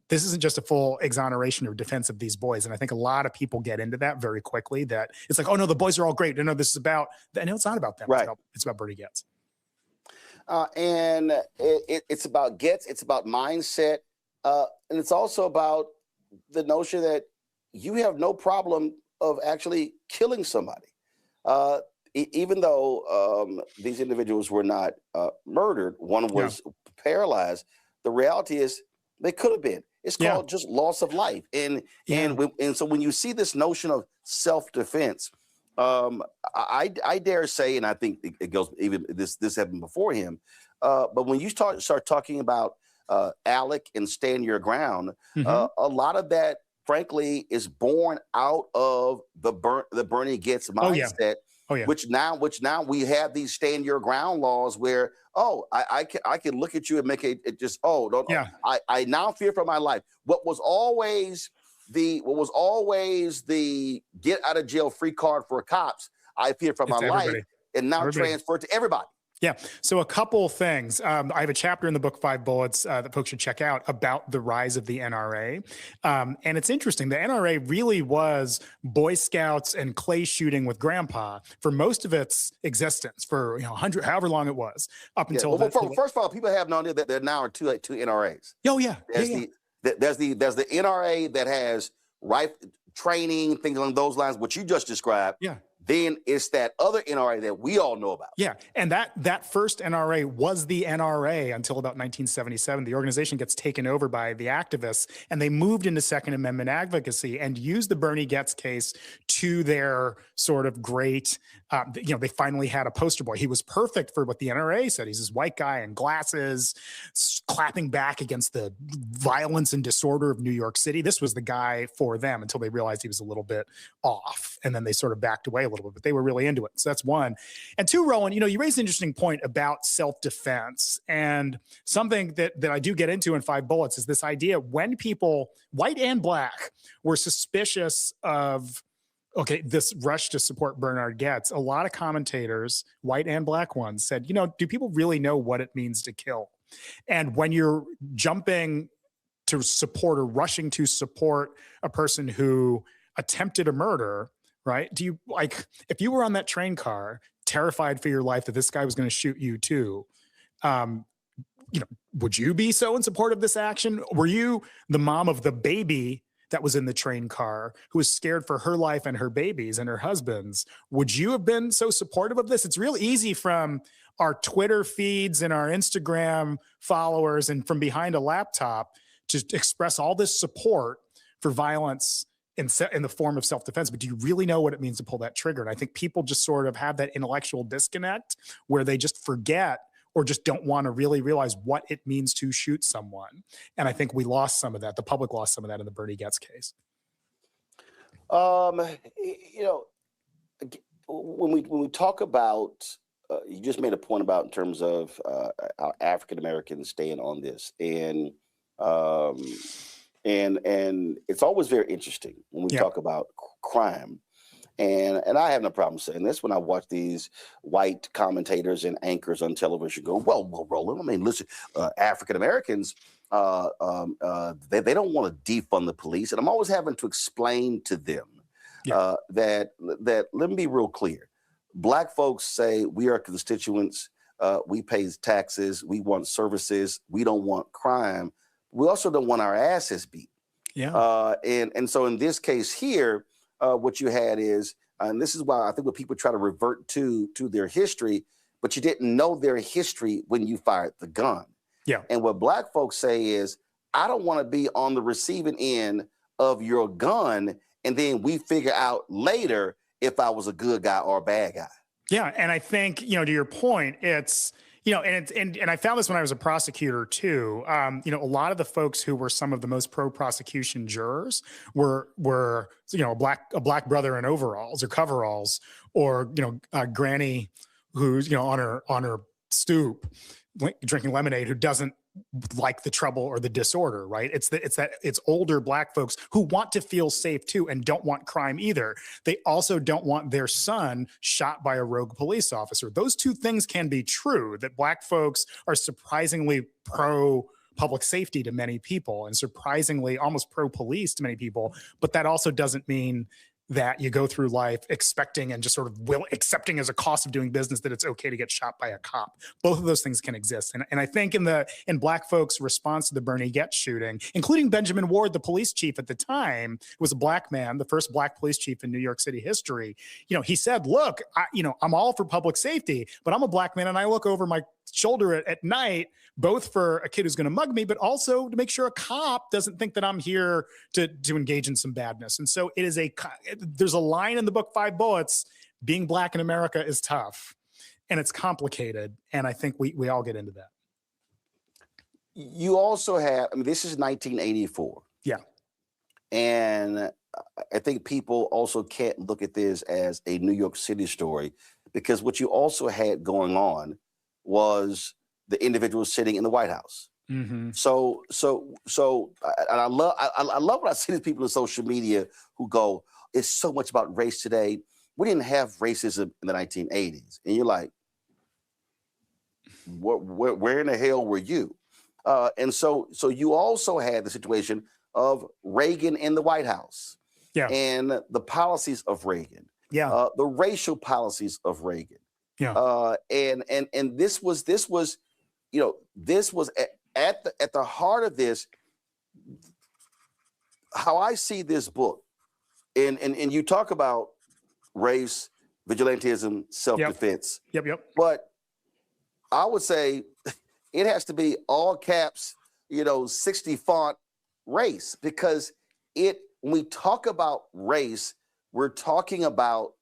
this isn't just a full exoneration or defense of these boys. And I think a lot of people get into that very quickly, that it's like, oh no, the boys are all great. No, this is about, no, it's not about them. Right. It's about Bernie Getz. And it's about Getz, it's about mindset. And it's also about the notion that you have no problem of actually killing somebody. Even though these individuals were not murdered, one was paralyzed, the reality is they could have been. It's called just loss of life. And so when you see this notion of self-defense, I dare say, and I think it goes, even this happened before him, but when you start talking about Alec and stand your ground, a lot of that, frankly, is born out of the Bernie Getz mindset. Which now we have these stand your ground laws where, I can look at you and make it just, I now fear for my life. What was always the get out of jail free card for cops, I fear for my life, and now transferred to everybody. Yeah. So a couple of things. I have a chapter in the book, 5 Bullets, that folks should check out about the rise of the NRA. And it's interesting. The NRA really was Boy Scouts and clay shooting with grandpa for most of its existence, for 100, however long it was, up until. First of all, people have no idea that there now are two NRAs. Oh yeah. There's the NRA that has rifle training, things along those lines, what you just described. Yeah. Then it's that other NRA that we all know about. Yeah, and that first NRA was the NRA until about 1977. The organization gets taken over by the activists, and they moved into Second Amendment advocacy and used the Bernie Getz case to their sort of great, they finally had a poster boy. He was perfect for what the NRA said. He's this white guy in glasses, clapping back against the violence and disorder of New York City. This was the guy for them until they realized he was a little bit off, and then they sort of backed away a little bit, but they were really into it. So that's one. And two, Roland, you raised an interesting point about self-defense, and something that I do get into in 5 Bullets is this idea when people, white and black, were suspicious of, this rush to support Bernard Getz, a lot of commentators, white and black ones, said, do people really know what it means to kill? And when you're jumping to support or rushing to support a person who attempted a murder, right? Do you, if you were on that train car, terrified for your life that this guy was going to shoot you too, would you be so in support of this action? Were you the mom of the baby that was in the train car who was scared for her life and her babies and her husband's? Would you have been so supportive of this? It's real easy from our Twitter feeds and our Instagram followers and from behind a laptop to express all this support for violence in the form of self-defense. But do you really know what it means to pull that trigger? And I think people just sort of have that intellectual disconnect where they just forget or just don't want to really realize what it means to shoot someone. And I think we lost some of that. The public lost some of that in the Bernie Getz case. When we talk about, you just made a point about in terms of our African Americans staying on this, and it's always very interesting when we talk about crime. And I have no problem saying this when I watch these white commentators and anchors on television go, well, Roland, I mean, listen, African Americans, they don't want to defund the police. And I'm always having to explain to them that let me be real clear. Black folks say we are constituents. We pay taxes. We want services. We don't want crime. We also don't want our asses beat. Yeah. And so in this case here, what you had is, and this is why I think when people try to revert to their history, but you didn't know their history when you fired the gun. Yeah. And what black folks say is, I don't want to be on the receiving end of your gun, and then we figure out later if I was a good guy or a bad guy. Yeah, and I think, to your point, it's, and I found this when I was a prosecutor too. A lot of the folks who were some of the most pro-prosecution jurors were a black brother in overalls or coveralls, or granny who's on her stoop drinking lemonade, who doesn't like the trouble or the disorder, right? It's older black folks who want to feel safe too and don't want crime either. They also don't want their son shot by a rogue police officer. Those two things can be true, that black folks are surprisingly pro public safety to many people and surprisingly almost pro police to many people. But that also doesn't mean that you go through life expecting and just sort of accepting as a cost of doing business that it's okay to get shot by a cop. Both of those things can exist. And I think in black folks' response to the Bernie Getz shooting, including Benjamin Ward, the police chief at the time, was a black man, the first black police chief in New York City history. He said, look, I'm all for public safety, but I'm a black man and I look over my shoulder at night, both for a kid who's going to mug me, but also to make sure a cop doesn't think that I'm here to engage in some badness. And so there's a line in the book, 5 Bullets, being black in America is tough and it's complicated. And I think we all get into that. You also have, this is 1984. Yeah. And I think people also can't look at this as a New York City story, because what you also had going on was the individual sitting in the White House. Mm-hmm. So and I love when I see these people on social media who go, it's so much about race today. We didn't have racism in the 1980s. And you're like, where in the hell were you? And so you also had the situation of Reagan in the White House. Yeah. And the policies of Reagan. Yeah. The racial policies of Reagan. Yeah. And this was at the heart of this. How I see this book, and you talk about race, vigilantism, self-defense. Yep. But I would say it has to be all caps, 60 font race, because when we talk about race, we're talking about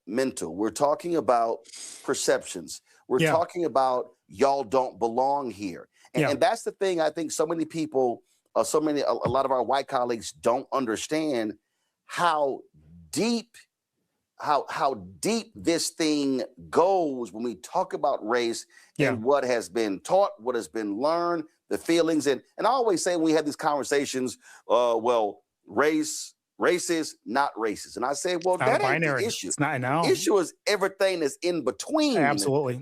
mental. We're talking about perceptions. We're talking about y'all don't belong here. And that's the thing I think so many people, a lot of our white colleagues don't understand how deep this thing goes when we talk about race and what has been taught, what has been learned, the feelings. And I always say when we have these conversations, race is not racist. And I say, well, that ain't the issue. It's not, no. The issue is everything that's in between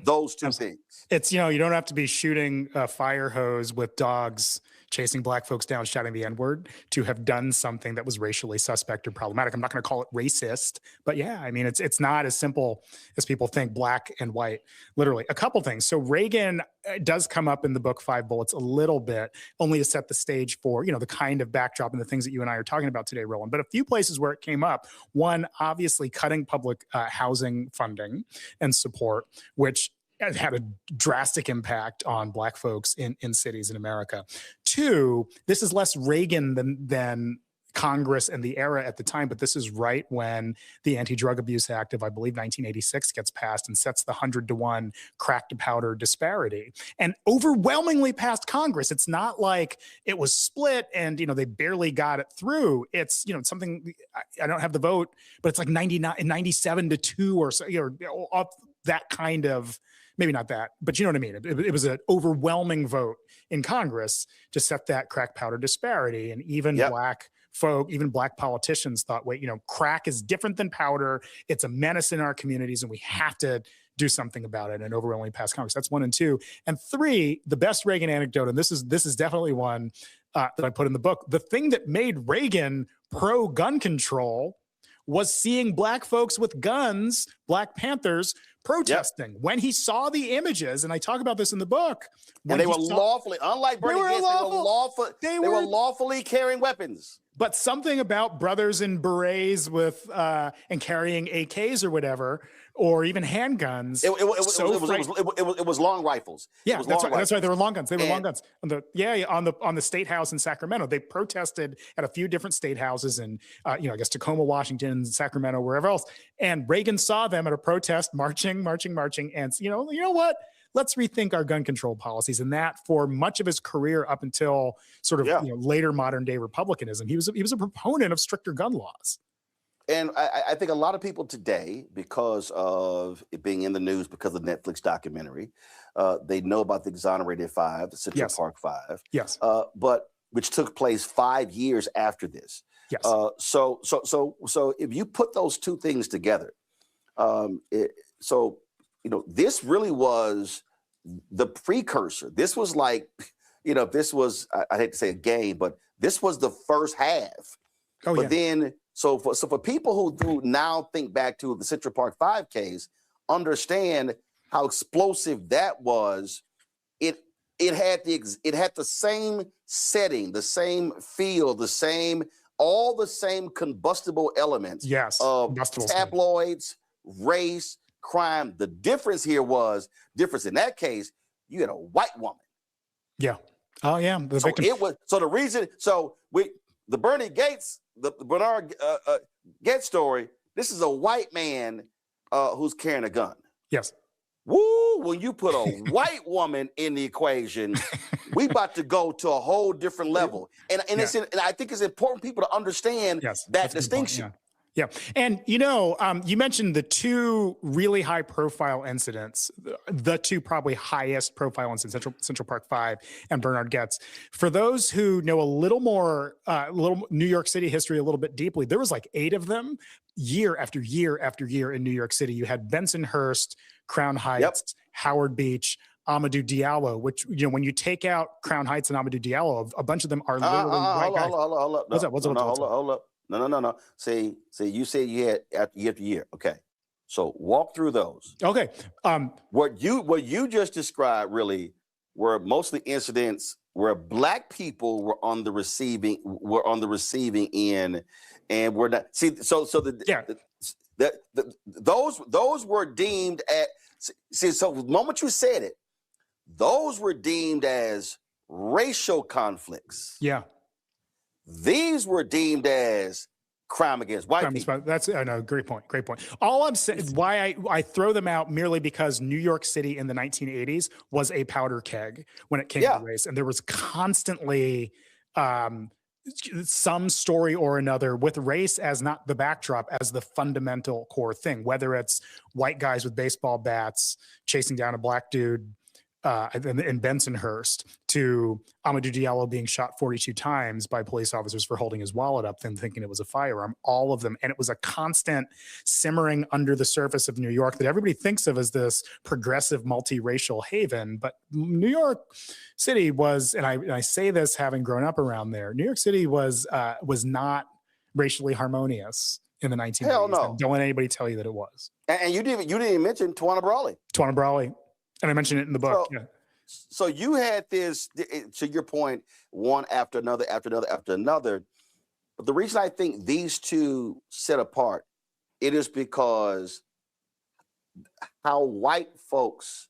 those two things. It's, you don't have to be shooting a fire hose with dogs chasing black folks down, shouting the N-word to have done something that was racially suspect or problematic. I'm not going to call it racist, but it's not as simple as people think, black and white, literally. A couple things. So Reagan does come up in the book 5 Bullets a little bit, only to set the stage for, the kind of backdrop and the things that you and I are talking about today, Roland. But a few places where it came up, one, obviously cutting public housing funding and support, which had a drastic impact on black folks in cities in America. 2, this is less Reagan than Congress and the era at the time, but this is right when the Anti-Drug Abuse Act of, I believe, 1986 gets passed and sets the 100-to-1 crack to powder disparity, and overwhelmingly passed Congress. It's not like it was split and, they barely got it through. It's, something, I don't have the vote, but it's like 97-2 or so, up that kind of, maybe not that, but you know what I mean? It was an overwhelming vote in Congress to set that crack powder disparity. And even black politicians thought, wait, crack is different than powder. It's a menace in our communities and we have to do something about it, and overwhelmingly passed Congress. That's 1 and 2. And 3, the best Reagan anecdote, and this is definitely one that I put in the book. The thing that made Reagan pro-gun control was seeing black folks with guns, Black Panthers, protesting. When he saw the images, and I talk about this in the book. And they were lawfully, unlike Bernie Getz, they were lawfully carrying weapons. But something about brothers in berets with and carrying AKs or whatever, or even handguns. It was long rifles. Yeah, that's right. They were long guns. They were long guns. On the state house in Sacramento, they protested at a few different state houses in, I guess Tacoma, Washington, Sacramento, wherever else. And Reagan saw them at a protest, marching, and you know what? Let's rethink our gun control policies. And that, for much of his career up until sort of later modern day Republicanism, he was a proponent of stricter gun laws. And I think a lot of people today, because of it being in the news, because of the Netflix documentary, they know about the Exonerated Five, the Central Park Five. Yes. But which took place 5 years after this. Yes. So if you put those two things together, this really was the precursor. This was like, this was, I hate to say a game, but this was the first half. Oh, but then, so for people who now think back to the Central Park Five case, understand how explosive that was. It had the same setting, the same feel, all the same combustible elements. Yes. Of tabloids, race, crime. The difference here was in that case, you had a white woman. Yeah. Oh yeah. The victim. The Bernie Gates, the Bernard Gates story. This is a white man who's carrying a gun. Yes. Woo! When you put a white woman in the equation, we about to go to a whole different level. And I think it's important people to understand that distinction. Yeah. And, you mentioned the two really high profile incidents, the two probably highest profile incidents, Central Park Five and Bernard Goetz. For those who know a little more, New York City history a little bit deeply, there was like 8 of them year after year after year in New York City. You had Bensonhurst, Crown Heights, Howard Beach, Amadou Diallo, which, when you take out Crown Heights and Amadou Diallo, a bunch of them are literally white guys. Hold up. Hold up. No. See, you said you had year after year. Okay. So walk through those. Okay. What you just described really were mostly incidents where Black people were on the receiving end, and we're not. See, those were deemed at. See, so the moment you said it, those were deemed as racial conflicts. Yeah. These were deemed as crime against white people. That's great point. Great point. All I'm saying, why I throw them out merely because New York City in the 1980s was a powder keg when it came to race, and there was constantly some story or another with race as not the backdrop, as the fundamental core thing. Whether it's white guys with baseball bats chasing down a Black dude in Bensonhurst, to Amadou Diallo being shot 42 times by police officers for holding his wallet up and thinking it was a firearm, all of them. And it was a constant simmering under the surface of New York that everybody thinks of as this progressive multiracial haven. But New York City was, and I say this having grown up around there, New York City was not racially harmonious in the 1980s. Hell no. Don't let anybody tell you that it was. And you didn't even mention Tawana Brawley. And I mentioned it in the book. So you had this, to your point, one after another, after another, after another. But the reason I think these two set apart, it is because how white folks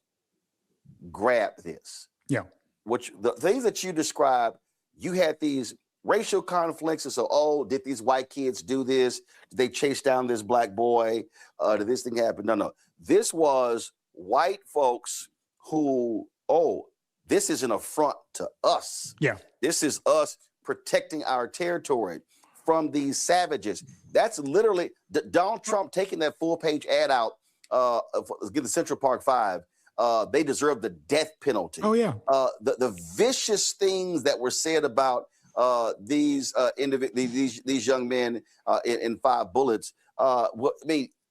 grabbed this. Yeah. Which the things that you described, you had these racial conflicts. And so, did these white kids do this? Did they chase down this Black boy? Did this thing happen? No. This was white folks who, this is an affront to us. Yeah. This is us protecting our territory from these savages. That's literally Donald Trump taking that full-page ad out, give the Central Park Five. They deserve the death penalty. Oh, yeah. The vicious things that were said about these young men in 5 bullets.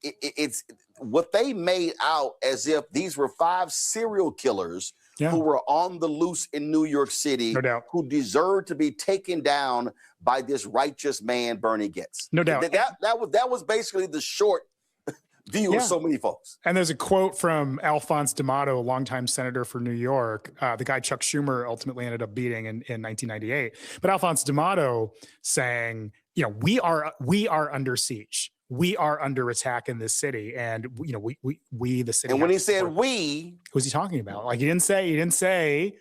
It's what they made out as if these were 5 serial killers who were on the loose in New York City, no doubt, who deserved to be taken down by this righteous man, Bernie Goetz. No doubt. That was basically the short view of so many folks. And there's a quote from Alphonse D'Amato, a longtime senator for New York, the guy Chuck Schumer ultimately ended up beating in 1998. But Alphonse D'Amato saying, we are under siege. We are under attack in this city, and we the city. And when he said "we," who was he talking about? Like he didn't say,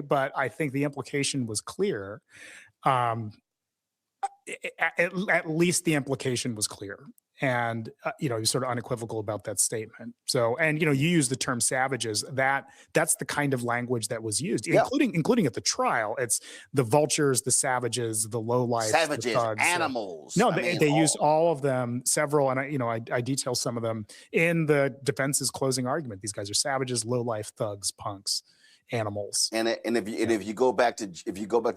but I think the implication was clear. At least the implication was clear, And, he was sort of unequivocal about that statement. So, and, you use the term savages, that's the kind of language that was used, including at the trial. It's the vultures, the savages, the lowlifes, Savages, the thugs. animals. No, they used all of them, several, and I detail some of them in the defense's closing argument. These guys are savages, lowlife thugs, punks, animals. And if you go back to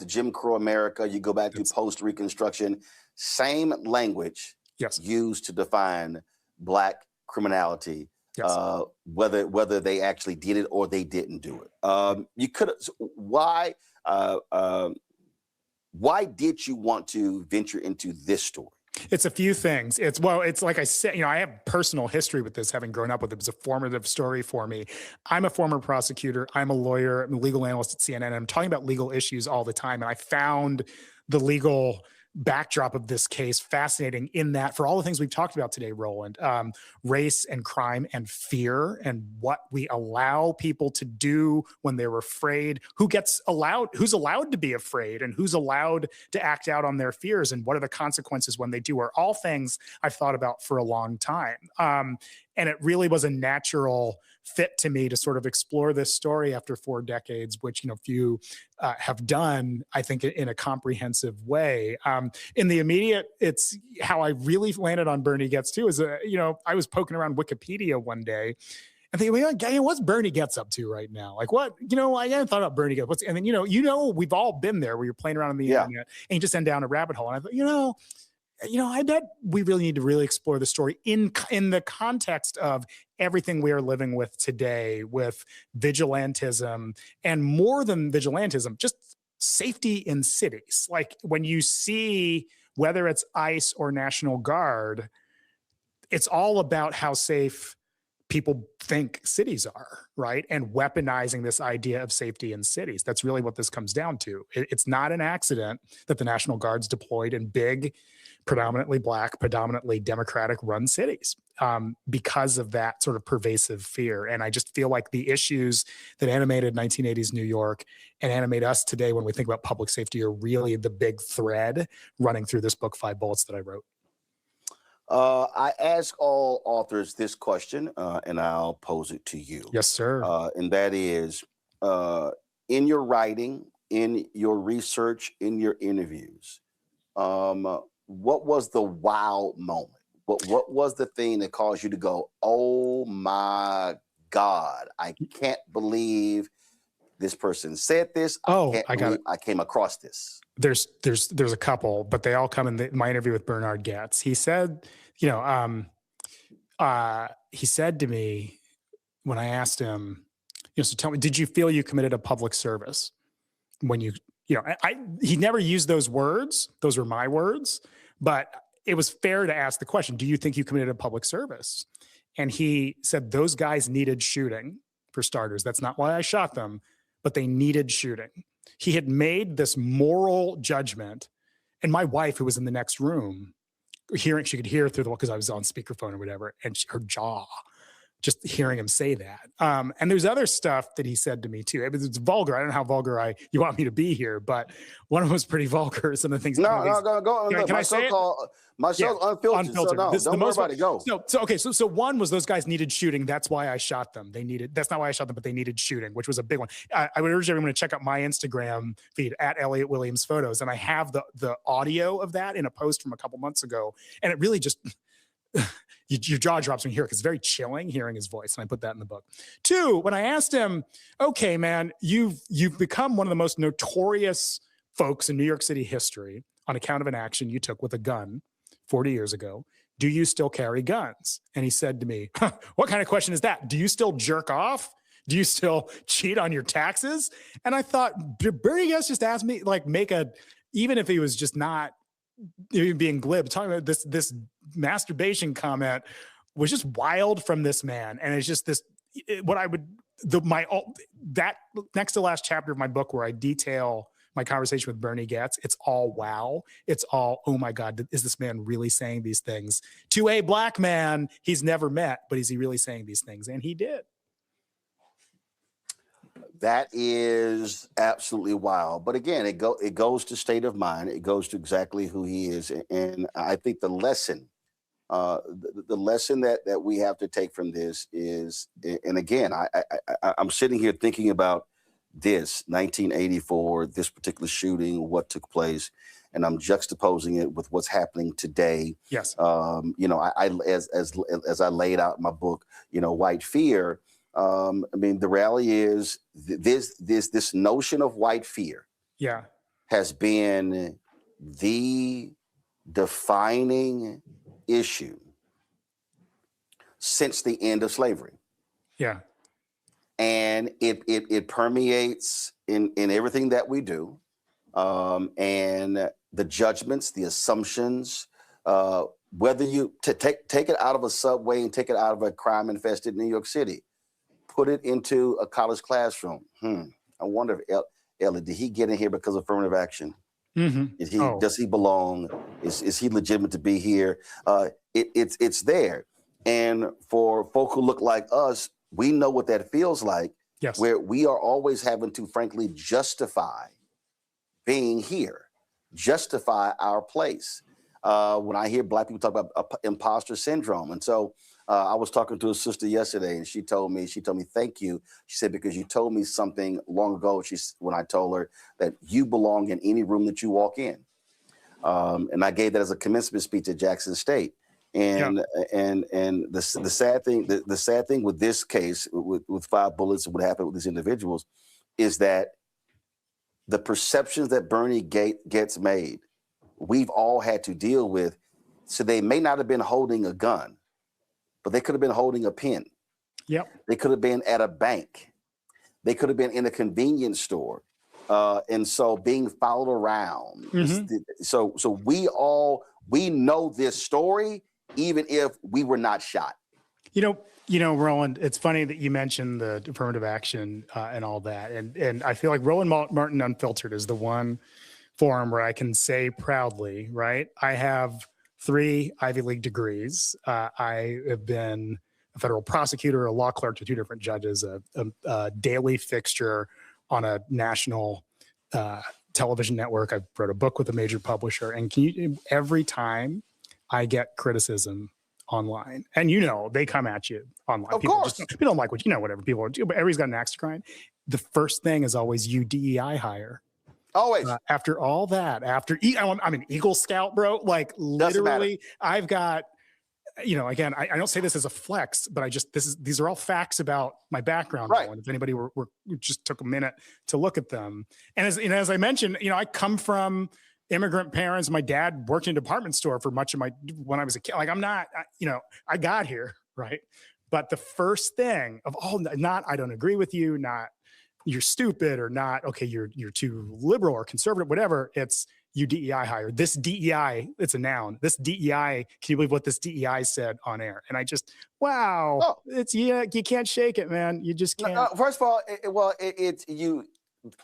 Jim Crow America, you go back to post Reconstruction, same language used to define Black criminality, whether they actually did it or they didn't do it. You could why did you want to venture into this story? It's a few things. It's like I said, I have personal history with this, having grown up with it. It was a formative story for me. I'm a former prosecutor. I'm a lawyer. I'm a legal analyst at CNN. I'm talking about legal issues all the time. And I found the legal backdrop of this case fascinating in that, for all the things we've talked about today, Roland, race and crime and fear and what we allow people to do when they're afraid, who's allowed to be afraid and who's allowed to act out on their fears, and what are the consequences when they do, are all things I've thought about for a long time. And it really was a natural fit to me to sort of explore this story after 4 decades, which, few have done, I think, in a comprehensive way. In the immediate, it's how I really landed on Bernie Getz too, is, I was poking around Wikipedia one day and thinking, what's Bernie Getz up to right now? Like what, I hadn't thought about Bernie Getz. And then, we've all been there where you're playing around on the internet and you just end down a rabbit hole. And I thought, I bet we really need to really explore the story in the context of everything we are living with today, with vigilantism, and more than vigilantism, just safety in cities. Like when you see, whether it's ICE or National Guard, it's all about how safe people think cities are, right? And weaponizing this idea of safety in cities. That's really what this comes down to. It's not an accident that the National Guard's deployed in big, predominantly Black, predominantly Democratic run cities, because of that sort of pervasive fear. And I just feel like the issues that animated 1980s New York and animate us today when we think about public safety are really the big thread running through this book, 5 Bullets, that I wrote. I ask all authors this question, and I'll pose it to you. Yes, sir. And that is, in your writing, in your research, in your interviews, what was the wow moment? What was the thing that caused you to go, oh my God, I can't believe this person said this. I came across this. There's a couple, but they all come in my interview with Bernard Getz. He said, he said to me when I asked him, so tell me, did you feel you committed a public service when he never used those words. Those were my words, but it was fair to ask the question, do you think you committed a public service? And he said, those guys needed shooting, for starters. That's not why I shot them, but they needed shooting. He had made this moral judgment, and my wife, who was in the next room, she could hear through because I was on speakerphone or whatever, and her jaw, just hearing him say that. And there's other stuff that he said to me too. It's vulgar. I don't know how vulgar you want me to be here, but one of them was pretty vulgar. Some of the things. Go. Can I say it? My show's unfiltered. So no, don't worry about it. Go. So one was those guys needed shooting. That's why I shot them. That's not why I shot them, but they needed shooting, which was a big one. I would urge everyone to check out my Instagram feed at Elliot Williams Photos. And I have the audio of that in a post from a couple months ago. And it really just, your jaw drops when you hear it, because it's very chilling hearing his voice. And I put that in the book. 2, when I asked him, okay, man, you've become one of the most notorious folks in New York City history on account of an action you took with a gun 40 years ago. Do you still carry guns? And he said to me, what kind of question is that? Do you still jerk off? Do you still cheat on your taxes? And I thought, did Bernie Getz just asked me, even if he was just not even being glib, talking about this masturbation comment was just wild from this man. And it's just that next to last chapter of my book where I detail my conversation with Bernie Getz, it's all wow. It's all, oh my God, is this man really saying these things to a Black man he's never met, but is he really saying these things? And he did. That is absolutely wild. But again, it goes to state of mind. It goes to exactly who he is. And I think the lesson The lesson that we have to take from this is, and again, I'm sitting here thinking about this 1984, this particular shooting, what took place, and I'm juxtaposing it with what's happening today. Yes. You know, as I laid out in my book, you know, White Fear. I mean, the reality is this notion of white fear. Yeah. Has been the defining issue since the end of slavery. Yeah. And it permeates in everything that we do, and the judgments, the assumptions, whether you take it out of a subway and take it out of a crime-infested New York City, put it into a college classroom. I wonder if Elliot, did he get in here because of affirmative action? Mm-hmm. Does he belong? Is he legitimate to be here? It's there. And for folk who look like us, we know what that feels like. Yes. Where we are always having to, frankly, justify being here, justify our place. When I hear Black people talk about imposter syndrome, and so I was talking to a sister yesterday, and she told me, thank you. She said, because you told me something long ago. When I told her that you belong in any room that you walk in, and I gave that as a commencement speech at Jackson State. And the sad thing with this case, with 5 bullets and what happened with these individuals, is that the perceptions that Bernie gets made, we've all had to deal with. So they may not have been holding a gun, but they could have been holding a pen. Yep. They could have been at a bank. They could have been in a convenience store. And so being followed around. Mm-hmm. So we know this story, even if we were not shot. You know, Roland, it's funny that you mentioned the affirmative action and all that. And I feel like Roland Martin Unfiltered is the one forum where I can say proudly, right? I have 3 Ivy League degrees. I have been a federal prosecutor, a law clerk to 2 different judges, a daily fixture on a national television network. I wrote a book with a major publisher. And every time I get criticism online, and you know, they come at you online. Of people course. People don't like what, whatever people are doing, but everybody's got an axe to grind. The first thing is always you DEI hire. Always. After all that, I'm an Eagle Scout, bro. Like literally, I've got, again, I don't say this as a flex, but these are all facts about my background. Right. And if anybody just took a minute to look at them. And as I mentioned, I come from immigrant parents. My dad worked in a department store for much of when I was a kid. Like I got here, right? But the first thing of all, not I don't agree with you, not you're stupid, or not, okay, you're too liberal or conservative, whatever. It's you DEI hire. This DEI, it's a noun. This DEI, can you believe what this DEI said on air? And I just, wow, you can't shake it, man. You just can't. No, first of all,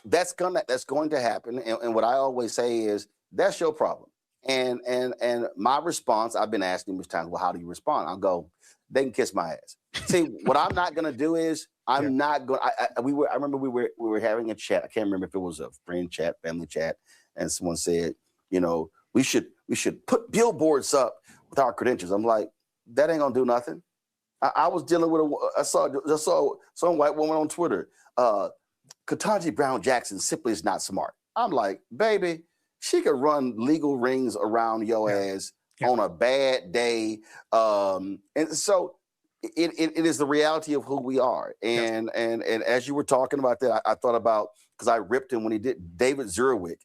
that's going to happen. And what I always say is, that's your problem. And my response, I've been asking this time, well, how do you respond? I'll go, they can kiss my ass. See, what I'm not going to do is, I'm not going. I remember we were having a chat. I can't remember if it was a friend chat, family chat, and someone said, we should put billboards up with our credentials. I'm like, that ain't gonna do nothing. I was dealing with I saw some white woman on Twitter. Ketanji Brown Jackson simply is not smart. I'm like, baby, she could run legal rings around your ass on a bad day, and so. It is the reality of who we are. And as you were talking about that, I thought about, because I ripped him when he did, David Zurwick,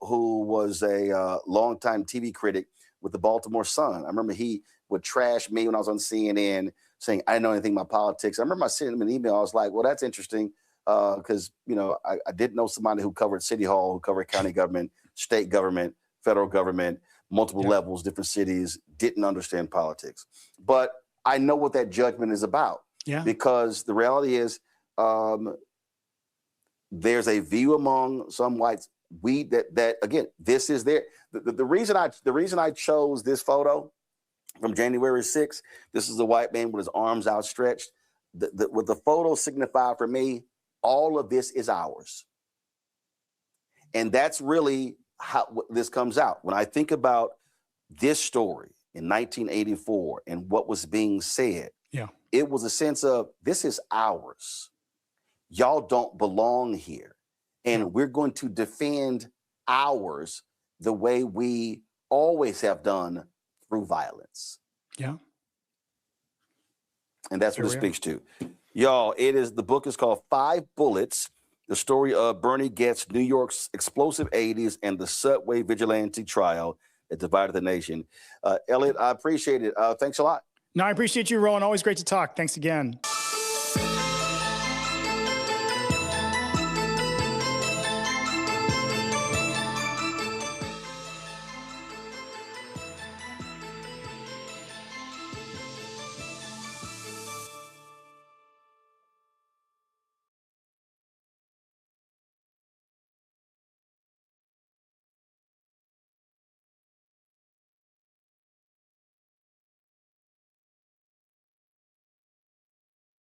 who was a longtime TV critic with the Baltimore Sun. I remember he would trash me when I was on CNN saying I didn't know anything about politics. I remember I sent him an email. I was like, well, that's interesting, because I did know somebody who covered City Hall, who covered county government, state government, federal government, multiple levels, different cities, didn't understand politics. But I know what that judgment is about. Yeah. Because the reality is, there's a view among some whites that again, this is the reason I chose this photo from January 6th. This is a white man with his arms outstretched. What the photo signified for me, all of this is ours. And that's really how this comes out. When I think about this story, in 1984 and what was being said, Yeah. it was a sense of, this is ours. Y'all don't belong here. And we're going to defend ours the way we always have done, through violence. Yeah. And that's what Here it we are. speaks to. Y'all, the book is called 5 Bullets, the story of Bernie Goetz, New York's explosive 80s, and the subway vigilante trial that divided the nation. Elliot, I appreciate it. Thanks a lot. No, I appreciate you, Roland. Always great to talk. Thanks again.